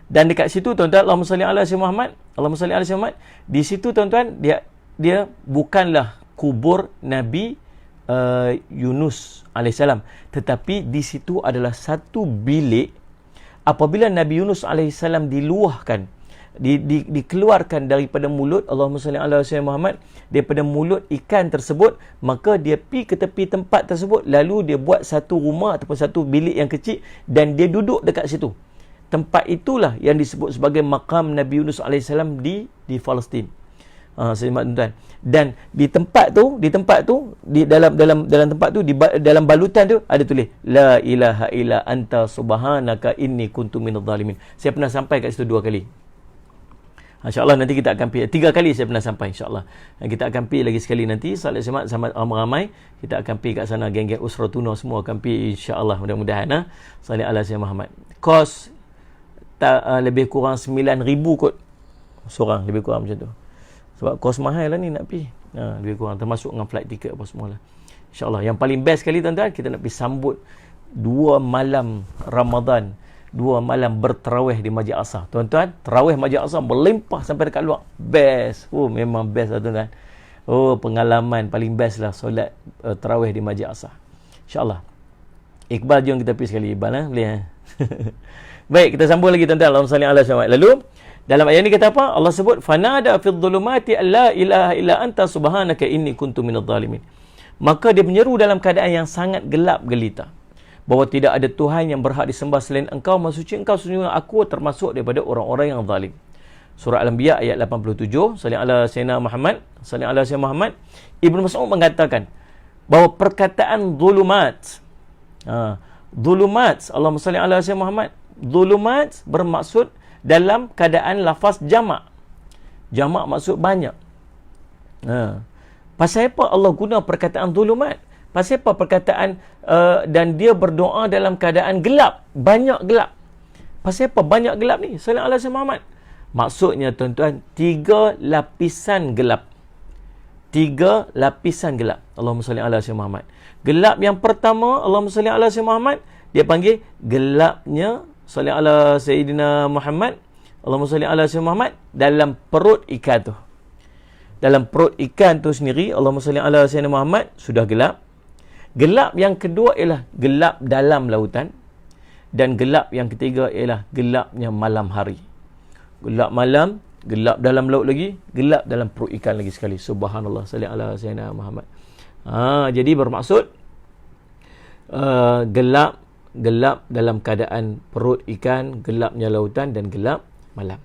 Dan dekat situ tuan-tuan, Allahumma salli ala Muhammad, Allahumma salli ala Muhammad, di situ tuan-tuan, dia bukanlah kubur Nabi Yunus alaihissalam. Tetapi di situ adalah satu bilik. Apabila Nabi Yunus alaihissalam diluahkan, dikeluarkan daripada mulut, Allahumma salli ala sayyidina Muhammad, daripada mulut ikan tersebut, maka dia pergi ke tepi tempat tersebut, lalu dia buat satu rumah ataupun satu bilik yang kecil dan dia duduk dekat situ. Tempat itulah yang disebut sebagai makam Nabi Yunus alaihissalam di Palestin. Tuan-tuan. Dan di tempat tu di dalam tempat tu, dalam balutan tu ada tulis la ilaha illa anta subhanaka inni kuntu minadh dhalimin. Saya pernah sampai kat situ 2 kali. InsyaAllah nanti kita akan pergi 3 kali saya pernah sampai, insyaAllah. Dan kita akan pergi lagi sekali nanti salat Jumaat sama ramai. Kita akan pergi kat sana, geng-geng Usratuna semua akan pergi, insyaAllah, mudah-mudahan. Salli ala sayyidina Muhammad. Kos lebih kurang 9,000 kot seorang, lebih kurang macam tu. Sebab kos mahal lah ni nak pergi. Lebih kurang termasuk dengan flight ticket apa semua lah. InsyaAllah. Yang paling best sekali tuan-tuan, kita nak pergi sambut 2 malam Ramadan, 2 malam berterawih di Masjid Aqsa. Tuan-tuan, terawih Masjid Aqsa berlimpah sampai dekat luar. Best. Memang best lah tuan-tuan. Pengalaman paling best lah solat terawih di Masjid Aqsa. InsyaAllah. Iqbal, jom kita pergi sekali. Iqbal, boleh. Baik, kita sambung lagi tuan-tuan. Allahumma salli ala sayyidina. Lalu dalam ayat ini kata apa? Allah sebut fanada fil dhulumati alla ilaha illa anta subhanaka inni kuntu minadh dhalimin. Maka dia menyeru dalam keadaan yang sangat gelap gelita, bahawa tidak ada Tuhan yang berhak disembah selain Engkau, Maha Suci Engkau, sesungguhnya aku termasuk daripada orang-orang yang zalim. Surah Al-Anbiya ayat 87. Salli ala sayyidina Muhammad, salli ala sayyidina Muhammad. Ibnu Mas'ud mengatakan bahawa perkataan zulumat, zulumat, Allahumma salli ala sayyidina Muhammad, zulumat bermaksud dalam keadaan lafaz jamak. Jamak maksud banyak. Pasal apa Allah guna perkataan zulumat? Pasal apa perkataan dan dia berdoa dalam keadaan gelap, banyak gelap. Pasal apa banyak gelap ni? Sallallahu alaihi wasallam Muhammad. Maksudnya tuan-tuan, 3 lapisan gelap. 3 lapisan gelap. Allahumma salli ala sayyidina Muhammad. Gelap yang pertama, Allahumma salli ala sayyidina Muhammad, dia panggil gelapnya salli ala sayyidina Muhammad, Allahumma salli ala sayyidina Muhammad, dalam perut ikan tu. Dalam perut ikan tu sendiri, Allahumma salli ala sayyidina Muhammad, sudah gelap. Gelap yang kedua ialah gelap dalam lautan. Dan gelap yang ketiga ialah gelapnya malam hari. Gelap malam, gelap dalam laut lagi, gelap dalam perut ikan lagi sekali. Subhanallah, salli ala sayyidina Muhammad. Jadi bermaksud gelap dalam keadaan perut ikan, gelapnya lautan dan gelap malam.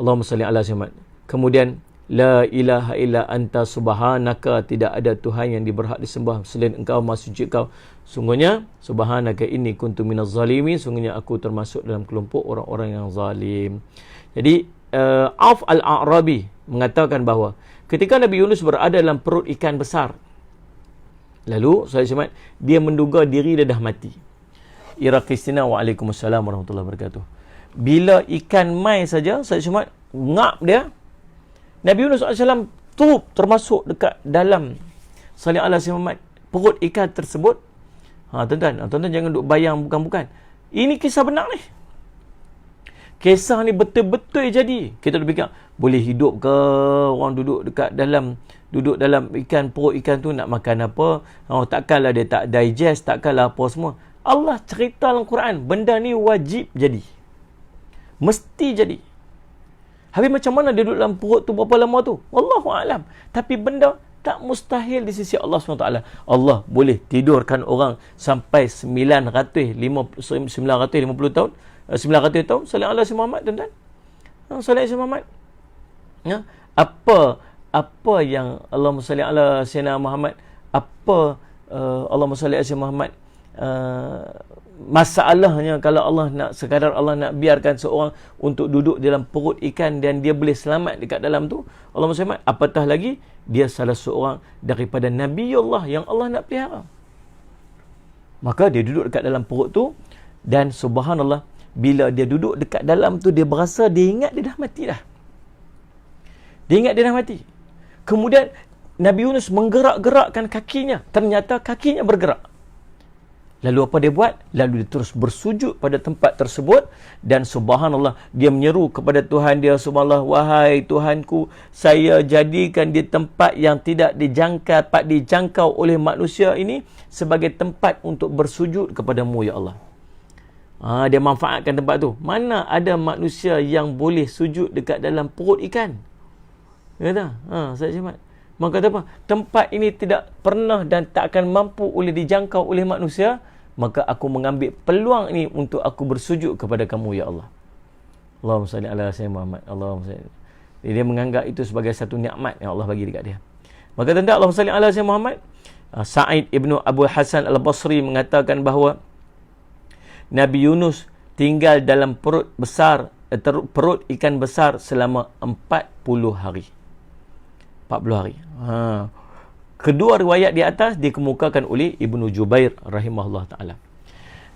Allahumma salli ala sayyidina. Kemudian la ilaha illa anta subhanaka, tidak ada Tuhan yang berhak disembah selain Engkau, Maha Suci Engkau. Sungguhnya subhanaka inni kuntu minaz zalimin, sungguhnya aku termasuk dalam kelompok orang-orang yang zalim. Jadi Auf al-A'rabi mengatakan bahawa ketika Nabi Yunus berada dalam perut ikan besar, lalu dia menduga diri dia dah mati. Iraqistina wa alaikumussalam warahmatullahi wabarakatuh. Bila ikan mai saja, saya cuma ngap dia, Nabi Yunus SAW termasuk dekat dalam sallallahu alaihi wasallam perut ikan tersebut. Tuan-tuan jangan duk bayang bukan-bukan. Ini kisah benar ni. Kisah ni betul-betul jadi. Kita duk fikir, boleh hidup ke orang duduk dalam ikan, perut ikan tu nak makan apa? Takkanlah dia tak digest, takkanlah apa semua. Allah cerita dalam Quran, benda ni wajib jadi. Mesti jadi. Habis macam mana dia duduk dalam perut tu berapa lama tu? Wallahu a'lam. Tapi benda tak mustahil di sisi Allah SWT. Allah boleh tidurkan orang sampai 950 tahun. 900 tahun. Sallallahu alaihi Muhammad, tuan-tuan. Sallallahu alaihi Muhammad. Apa yang Allahumma salli ala sayyidina Muhammad, Allahumma salli ala sayyidina Muhammad, masalahnya kalau sekadar Allah nak biarkan seorang untuk duduk dalam perut ikan dan dia boleh selamat dekat dalam tu, Allahumma salli, apatah lagi dia salah seorang daripada Nabi Allah yang Allah nak pelihara. Maka dia duduk dekat dalam perut tu, dan subhanallah, bila dia duduk dekat dalam tu, dia berasa, dia ingat dia dah mati dah. Dia ingat dia dah mati. Kemudian Nabi Yunus menggerak-gerakkan kakinya, ternyata kakinya bergerak. Lalu apa dia buat? Lalu dia terus bersujud pada tempat tersebut, dan subhanallah, dia menyeru kepada Tuhan dia, subhanallah, wahai Tuhanku, saya jadikan di tempat yang tidak dijangkau oleh manusia ini sebagai tempat untuk bersujud kepadamu, ya Allah. Dia manfaatkan tempat tu. Mana ada manusia yang boleh sujud dekat dalam perut ikan? Kata, Said Syamad. Maka kata apa? Tempat ini tidak pernah dan tak akan mampu oleh dijangkau oleh manusia, maka aku mengambil peluang ini untuk aku bersujud kepada kamu, ya Allah. Allahumma salli ala sayyidina Muhammad. Allahumma salli. Dia menganggap itu sebagai satu nikmat yang Allah bagi dekat dia. Maka tanda Allahumma salli ala sayyidina Muhammad. Sa'id ibnu Abu Hasan al-Basri mengatakan bahawa Nabi Yunus tinggal dalam perut ikan besar selama 40 hari. 40 hari. Kedua riwayat di atas dikemukakan oleh Ibnu Jubair rahimahullah ta'ala.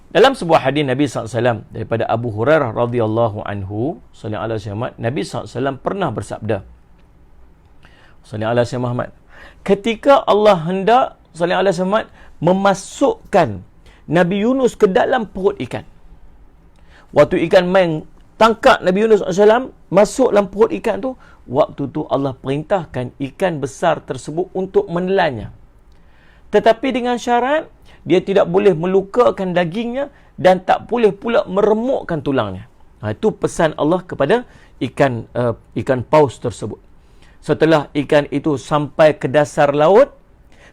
Dalam sebuah hadis Nabi SAW daripada Abu Hurairah radhiyallahu anhu, sallallahu alaihi wasallam, Nabi SAW pernah bersabda, sallallahu alaihi wasallam Muhammad, ketika Allah hendak, sallallahu alaihi wasallam, memasukkan Nabi Yunus ke dalam perut ikan. Waktu ikan main tangkap Nabi Yunus SAW masuk dalam perut ikan tu, waktu tu Allah perintahkan ikan besar tersebut untuk menelannya. Tetapi dengan syarat, dia tidak boleh melukakan dagingnya dan tak boleh pula meremukkan tulangnya. Itu pesan Allah kepada ikan paus tersebut. Setelah ikan itu sampai ke dasar laut,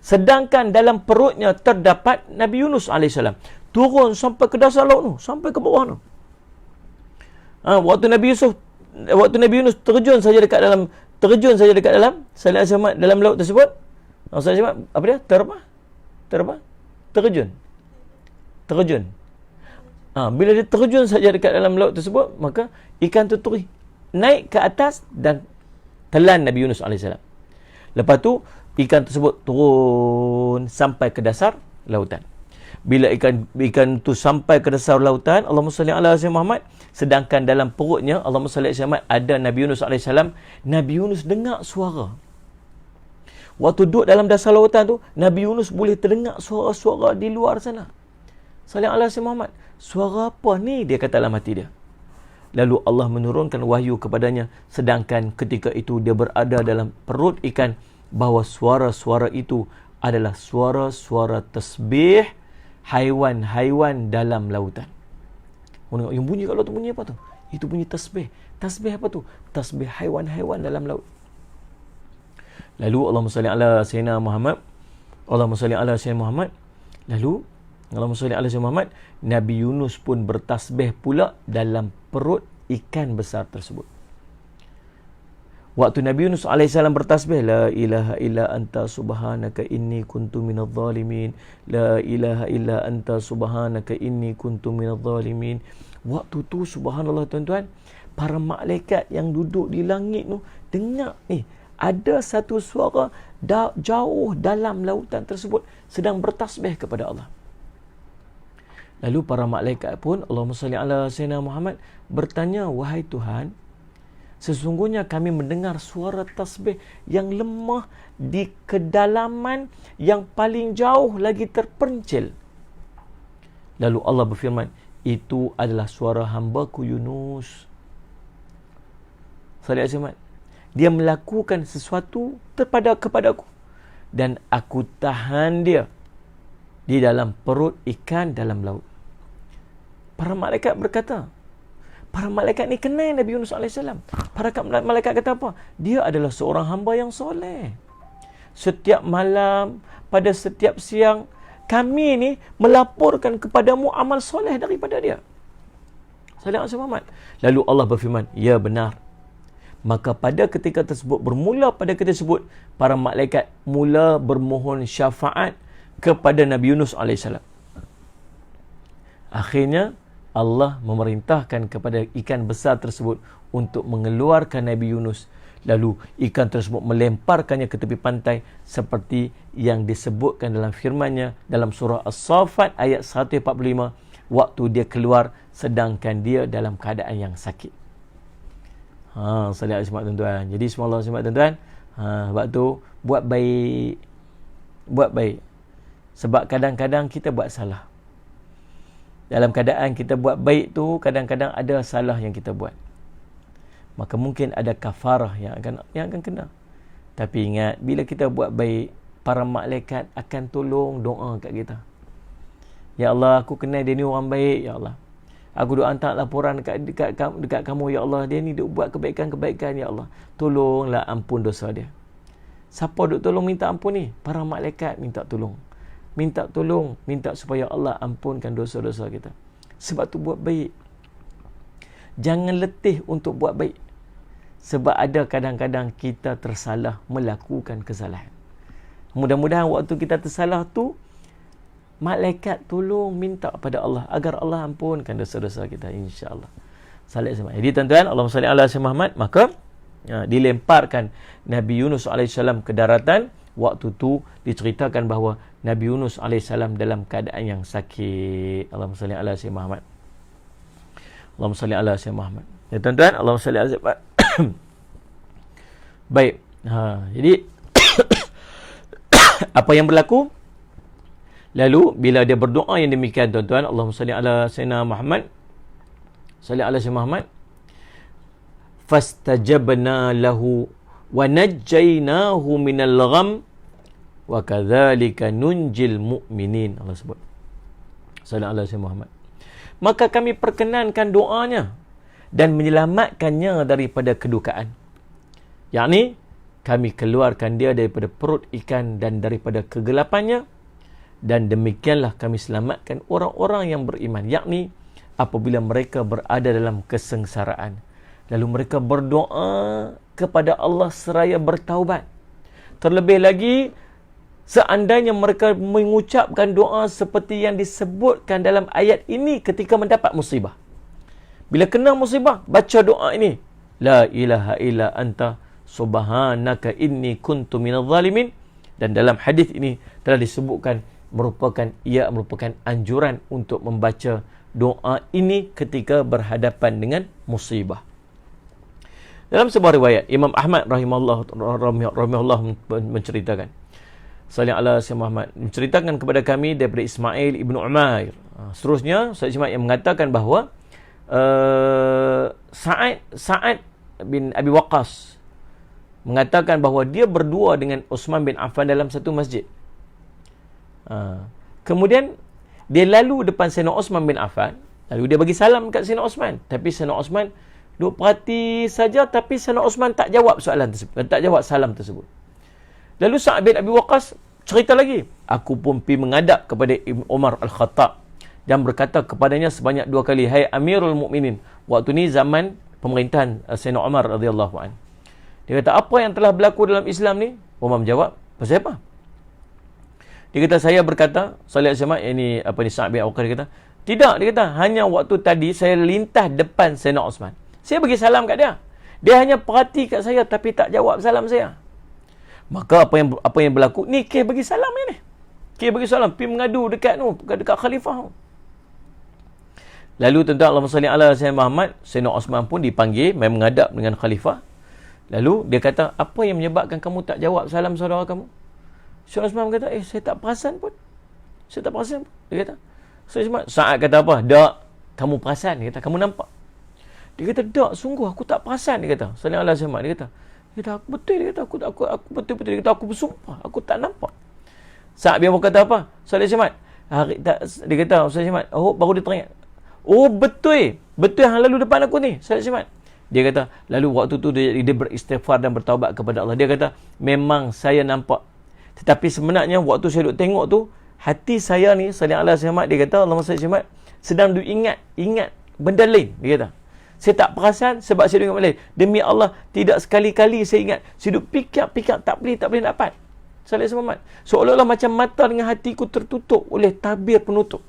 sedangkan dalam perutnya terdapat Nabi Yunus AS, turun sampai ke dasar laut tu, sampai ke bawah tu. Waktu Nabi Yunus terjun saja dekat dalam dalam laut tersebut, apa dia? Terjun. Bila dia terjun saja dekat dalam laut tersebut, maka ikan tu terus naik ke atas dan telan Nabi Yunus AS. Lepas tu ikan tersebut turun sampai ke dasar lautan. Bila ikan tu sampai ke dasar lautan, Allahumma salli ala sayyidina Muhammad, sedangkan dalam perutnya, Allahumma salli ala sayyidina Muhammad, ada Nabi Yunus AS. Nabi Yunus dengar suara. Waktu duduk dalam dasar lautan tu, Nabi Yunus boleh terdengar suara-suara di luar sana. Salli ala sayyidina Muhammad. Suara apa ni? Dia kata dalam hati dia. Lalu Allah menurunkan wahyu kepadanya, sedangkan ketika itu dia berada dalam perut ikan, bahawa suara-suara itu adalah suara-suara tasbih haiwan-haiwan dalam lautan. Yang bunyi kat laut tu bunyi apa tu? Itu bunyi tasbih. Tasbih apa tu? Tasbih haiwan-haiwan dalam laut. Lalu Allahumma salli ala sayyidina Muhammad. Allahumma salli ala sayyidina Muhammad. Lalu Allahumma salli ala sayyidina Muhammad, Nabi Yunus pun bertasbih pula dalam perut ikan besar tersebut. Waktu Nabi Yunus AS bertasbih, la ilaha illa anta subhanaka inni kuntu minadh zalimin, la ilaha illa anta subhanaka inni kuntu minadh zalimin. Waktu tu subhanallah tuan-tuan, para malaikat yang duduk di langit tu dengar ni ada satu suara jauh dalam lautan tersebut sedang bertasbih kepada Allah. Lalu para malaikat pun, Allahumma salli ala sayyidina Muhammad, bertanya, wahai Tuhan, sesungguhnya kami mendengar suara tasbih yang lemah di kedalaman yang paling jauh lagi terpencil. Lalu Allah berfirman, itu adalah suara hambaku Yunus. Salih Azimad. Dia melakukan sesuatu kepadaku. Dan aku tahan dia di dalam perut ikan dalam laut. Para malaikat berkata, para malaikat ni kenal Nabi Yunus AS. Para malaikat kata apa? Dia adalah seorang hamba yang soleh. Setiap malam, pada setiap siang, kami ni melaporkan kepadamu amal soleh daripada dia. Sallallahu alaihi wasallam. Lalu Allah berfirman, ya benar. Maka pada ketika tersebut, para malaikat mula bermohon syafaat kepada Nabi Yunus AS. Akhirnya, Allah memerintahkan kepada ikan besar tersebut untuk mengeluarkan Nabi Yunus. Lalu ikan tersebut melemparkannya ke tepi pantai seperti yang disebutkan dalam firman-Nya dalam surah As-Saffat ayat 145, waktu dia keluar sedangkan dia dalam keadaan yang sakit. Salih alaihi tuan-tuan. Jadi semua Allah tuan-tuan, sebab tu buat baik. Sebab kadang-kadang kita buat salah. dalam keadaan kita buat baik tu, kadang-kadang ada salah yang kita buat. Maka mungkin ada kafarah yang akan kena. Tapi ingat, bila kita buat baik, para malaikat akan tolong doa kat kita. Ya Allah, aku kenal dia ni orang baik, ya Allah. Aku doa hantar laporan dekat kamu, ya Allah. Dia ni duk buat kebaikan-kebaikan, ya Allah. Tolonglah ampun dosa dia. Siapa duk tolong minta ampun ni? Para malaikat minta tolong. Minta tolong, minta supaya Allah ampunkan dosa-dosa kita. Sebab tu buat baik. Jangan letih untuk buat baik. Sebab ada kadang-kadang kita tersalah melakukan kesalahan. Mudah-mudahan waktu kita tersalah tu, malaikat tolong minta pada Allah agar Allah ampunkan dosa-dosa kita, insya-Allah. Salat sama. Jadi tuan-tuan, Allahumma salli ala sayyidina Muhammad, maka dilemparkan Nabi Yunus alaihissalam ke daratan. Waktu tu diceritakan bahawa Nabi Yunus alaihissalam dalam keadaan yang sakit. Allahumma salli ala sayyidina Muhammad. Allahumma salli ala sayyidina Muhammad. Ya tuan-tuan, Allahumma salli ala sayyidina Muhammad. Baik. Jadi apa yang berlaku? Lalu bila dia berdoa yang demikian tuan-tuan, Allahumma salli ala sayyidina Muhammad. Salli ala sayyidina Muhammad. Fastajabna lahu wa najjaynahu minal gham wa kadzalika nunjil mu'minin. Allah sebut. Sallallahu alaihi wasallam Muhammad. Maka kami perkenankan doanya dan menyelamatkannya daripada kedukaan. Yakni kami keluarkan dia daripada perut ikan dan daripada kegelapannya, dan demikianlah kami selamatkan orang-orang yang beriman, yakni apabila mereka berada dalam kesengsaraan, lalu mereka berdoa kepada Allah seraya bertaubat. Terlebih lagi, seandainya mereka mengucapkan doa seperti yang disebutkan dalam ayat ini ketika mendapat musibah. Bila kena musibah, baca doa ini. La ilaha illa anta subhanaka inni kuntu minadh zalimin. Dan dalam hadis ini telah disebutkan ia merupakan anjuran untuk membaca doa ini ketika berhadapan dengan musibah. Dalam sebuah riwayat, Imam Ahmad rahimahullah menceritakan, Sallallahu alaihi wasallam menceritakan kepada kami daripada Ismail ibnu Umair. Seterusnya, Sayyid Ismail yang mengatakan bahawa Sa'ad bin Abi Waqqas mengatakan bahawa dia berdua dengan Uthman bin Affan dalam satu masjid. Kemudian dia lalu depan Sayyidina Uthman bin Affan, lalu dia bagi salam dekat Sayyidina Uthman, tapi Sayyidina Uthman duk perhati saja, tapi Sayyidina Uthman tak jawab soalan tersebut, tak jawab salam tersebut. Lalu Sa'ad bin Abi Waqqas cerita lagi, aku pun pergi menghadap kepada Ibn Umar Al-Khattab dan berkata kepadanya sebanyak 2 kali, hai Amirul Mukminin. Waktu ni zaman pemerintahan Sayyidina Umar radhiyallahu anhu. Dia kata, apa yang telah berlaku dalam Islam ni? Umar menjawab, pasal apa? Dia kata, saya berkata, Salih Al-Syamad, ini Sa'ad bin Abi Waqqas, dia kata, tidak, dia kata, hanya waktu tadi saya lintas depan Sayyidina Uthman. Saya bagi salam kat dia. Dia hanya perhati kat saya tapi tak jawab salam saya. Maka apa yang berlaku? Ni kes bagi salam ni. Kes bagi salam, pergi mengadu dekat khalifah. Lalu tuan-tuan, Allahumma salli ala sayyidina Muhammad, Sayyidina Uthman pun dipanggil main menghadap dengan khalifah. Lalu dia kata, apa yang menyebabkan kamu tak jawab salam saudara kamu? Sayyidina Uthman kata, saya tak perasan pun. Saya tak perasan pun. Dia kata, Sa'ad kata apa? Tak, kamu perasan. Dia kata, kamu nampak. Dia kata, tak, sungguh aku tak perasan. Dia kata, sallallahu alaihi wasallam. Dia kata, aku betul. Dia kata, aku betul-betul. Dia kata, aku bersumpah, aku tak nampak. Sa'ad bin Mu'adh kata apa? Sallallahu alaihi wasallam. Dia kata, sallallahu alaihi wasallam. Oh, baru dia teringat. Oh, betul yang lalu depan aku ni, sallallahu alaihi wasallam. Dia kata, lalu waktu tu dia beristighfar dan bertaubat kepada Allah. Dia kata, memang saya nampak. Tetapi sebenarnya waktu saya duk tengok tu, hati saya ni, sallallahu alaihi wasallam, dia kata, Allahumma salli alaihi wasallam, sedang duk ingat benda lain. Dia kata, saya tak perasan sebab saya ingat benda lain. Demi Allah, tidak sekali-kali saya ingat. Saya duk fikir, tak boleh dapat. Sallallahu alaihi wasallam. Seolah-olah macam mata dengan hatiku tertutup oleh tabir penutup.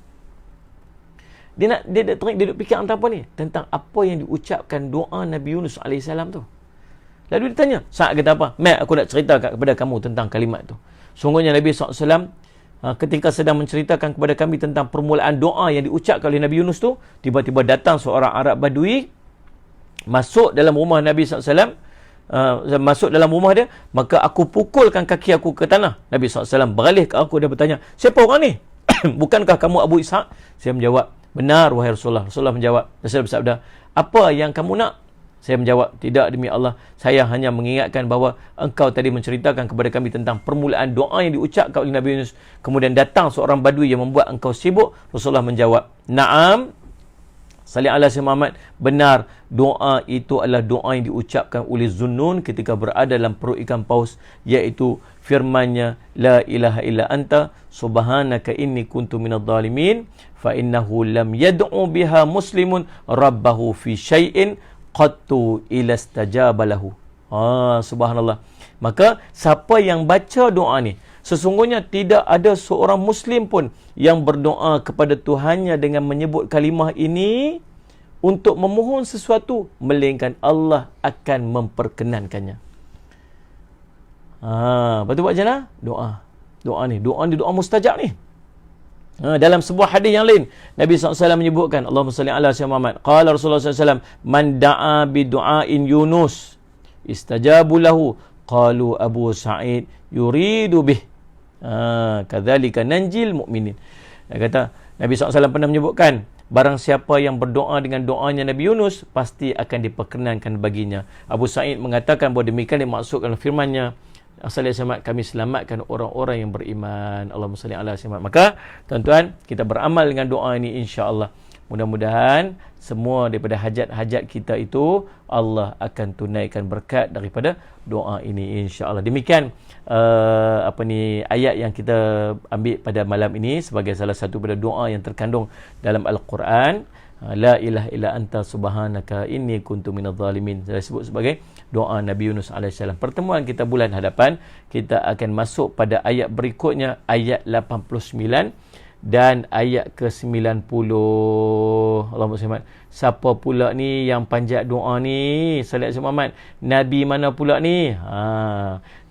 Dia duk fikir tentang apa ni? Tentang apa yang diucapkan doa Nabi Yunus AS tu. Lalu dia tanya, Sa'ad kata apa? Aku nak cerita kepada kamu tentang kalimat tu. Sungguhnya Nabi SAW ketika sedang menceritakan kepada kami tentang permulaan doa yang diucapkan oleh Nabi Yunus tu, tiba-tiba datang seorang Arab Badui, masuk dalam rumah Nabi SAW, masuk dalam rumah dia, maka aku pukulkan kaki aku ke tanah. Nabi SAW beralih ke aku, dia bertanya, siapa orang ni? Bukankah kamu Abu Ishaq? Saya menjawab, Benar wahai Rasulullah. Rasulullah menjawab, Rasulullah bersabda, apa yang kamu nak? Saya menjawab, tidak demi Allah, saya hanya mengingatkan bahawa engkau tadi menceritakan kepada kami tentang permulaan doa yang diucapkan oleh Nabi Yunus. Kemudian datang seorang badui yang membuat engkau sibuk. Rasulullah menjawab, Naam, salli ala Sayyidina Muhammad, benar, doa itu adalah doa yang diucapkan oleh Zunnun ketika berada dalam perut ikan paus, iaitu firmannya, La ilaha illa anta, subhanaka inni kuntu minadh dhalimin, fa innahu lam yad'u biha muslimun rabbahu fi syai'in qattu ila istajaba lahu. Subhanallah. Maka siapa yang baca doa ni, sesungguhnya tidak ada seorang Muslim pun yang berdoa kepada Tuhannya dengan menyebut kalimah ini untuk memohon sesuatu, melainkan Allah akan memperkenankannya. Lepas tu buat macam mana? Doa ni doa mustajab ni. Dalam sebuah hadis yang lain, Nabi SAW menyebutkan, Allahumma salli ala Sayyidina Muhammad, qala Rasulullah SAW, man da'a bi du'ain Yunus istajabu lahu, qalu Abu Sa'id yuridu bih, kadzalika nanjil mu'minin. Dia kata, Nabi SAW pernah menyebutkan, barang siapa yang berdoa dengan doanya Nabi Yunus, pasti akan diperkenankan baginya. Abu Sa'id mengatakan bahawa demikian dimaksudkan firman-Nya, kami selamatkan orang-orang yang beriman. Allahumma salli ala Sayyidina Muhammad. Maka tuan-tuan, kita beramal dengan doa ini insya-Allah. Mudah-mudahan semua daripada hajat-hajat kita itu Allah akan tunaikan berkat daripada doa ini insya-Allah. Demikian ayat yang kita ambil pada malam ini sebagai salah satu pada doa yang terkandung dalam Al-Quran. La ilaha illa anta subhanaka inni kuntu minadh dhalimin. Saya sebut sebagai doa Nabi Yunus AS. Pertemuan kita bulan hadapan, kita akan masuk pada ayat berikutnya, ayat 89 dan ayat ke-90. Allahumma salli. Siapa pula ni yang panjat doa ni? Sallallahu alaihi Muhammad. Nabi mana pula ni?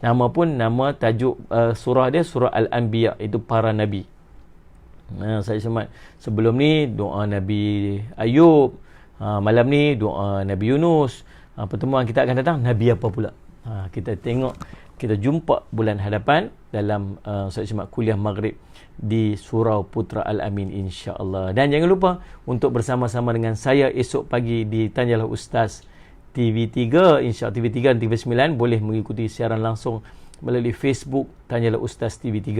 Nama pun nama tajuk surah dia surah Al-Anbiya, itu para nabi. Saya semat. Sebelum ni doa Nabi Ayub, malam ni doa Nabi Yunus. Pertemuan kita akan datang Nabi apa pula? Kita tengok, kita jumpa bulan hadapan dalam saya semat kuliah maghrib di Surau Putra Al-Amin insya-Allah. Dan jangan lupa untuk bersama-sama dengan saya esok pagi di Tanyalah Ustaz TV3, insya-Allah TV3 dan TV9 boleh mengikuti siaran langsung melalui Facebook Tanyalah Ustaz TV3.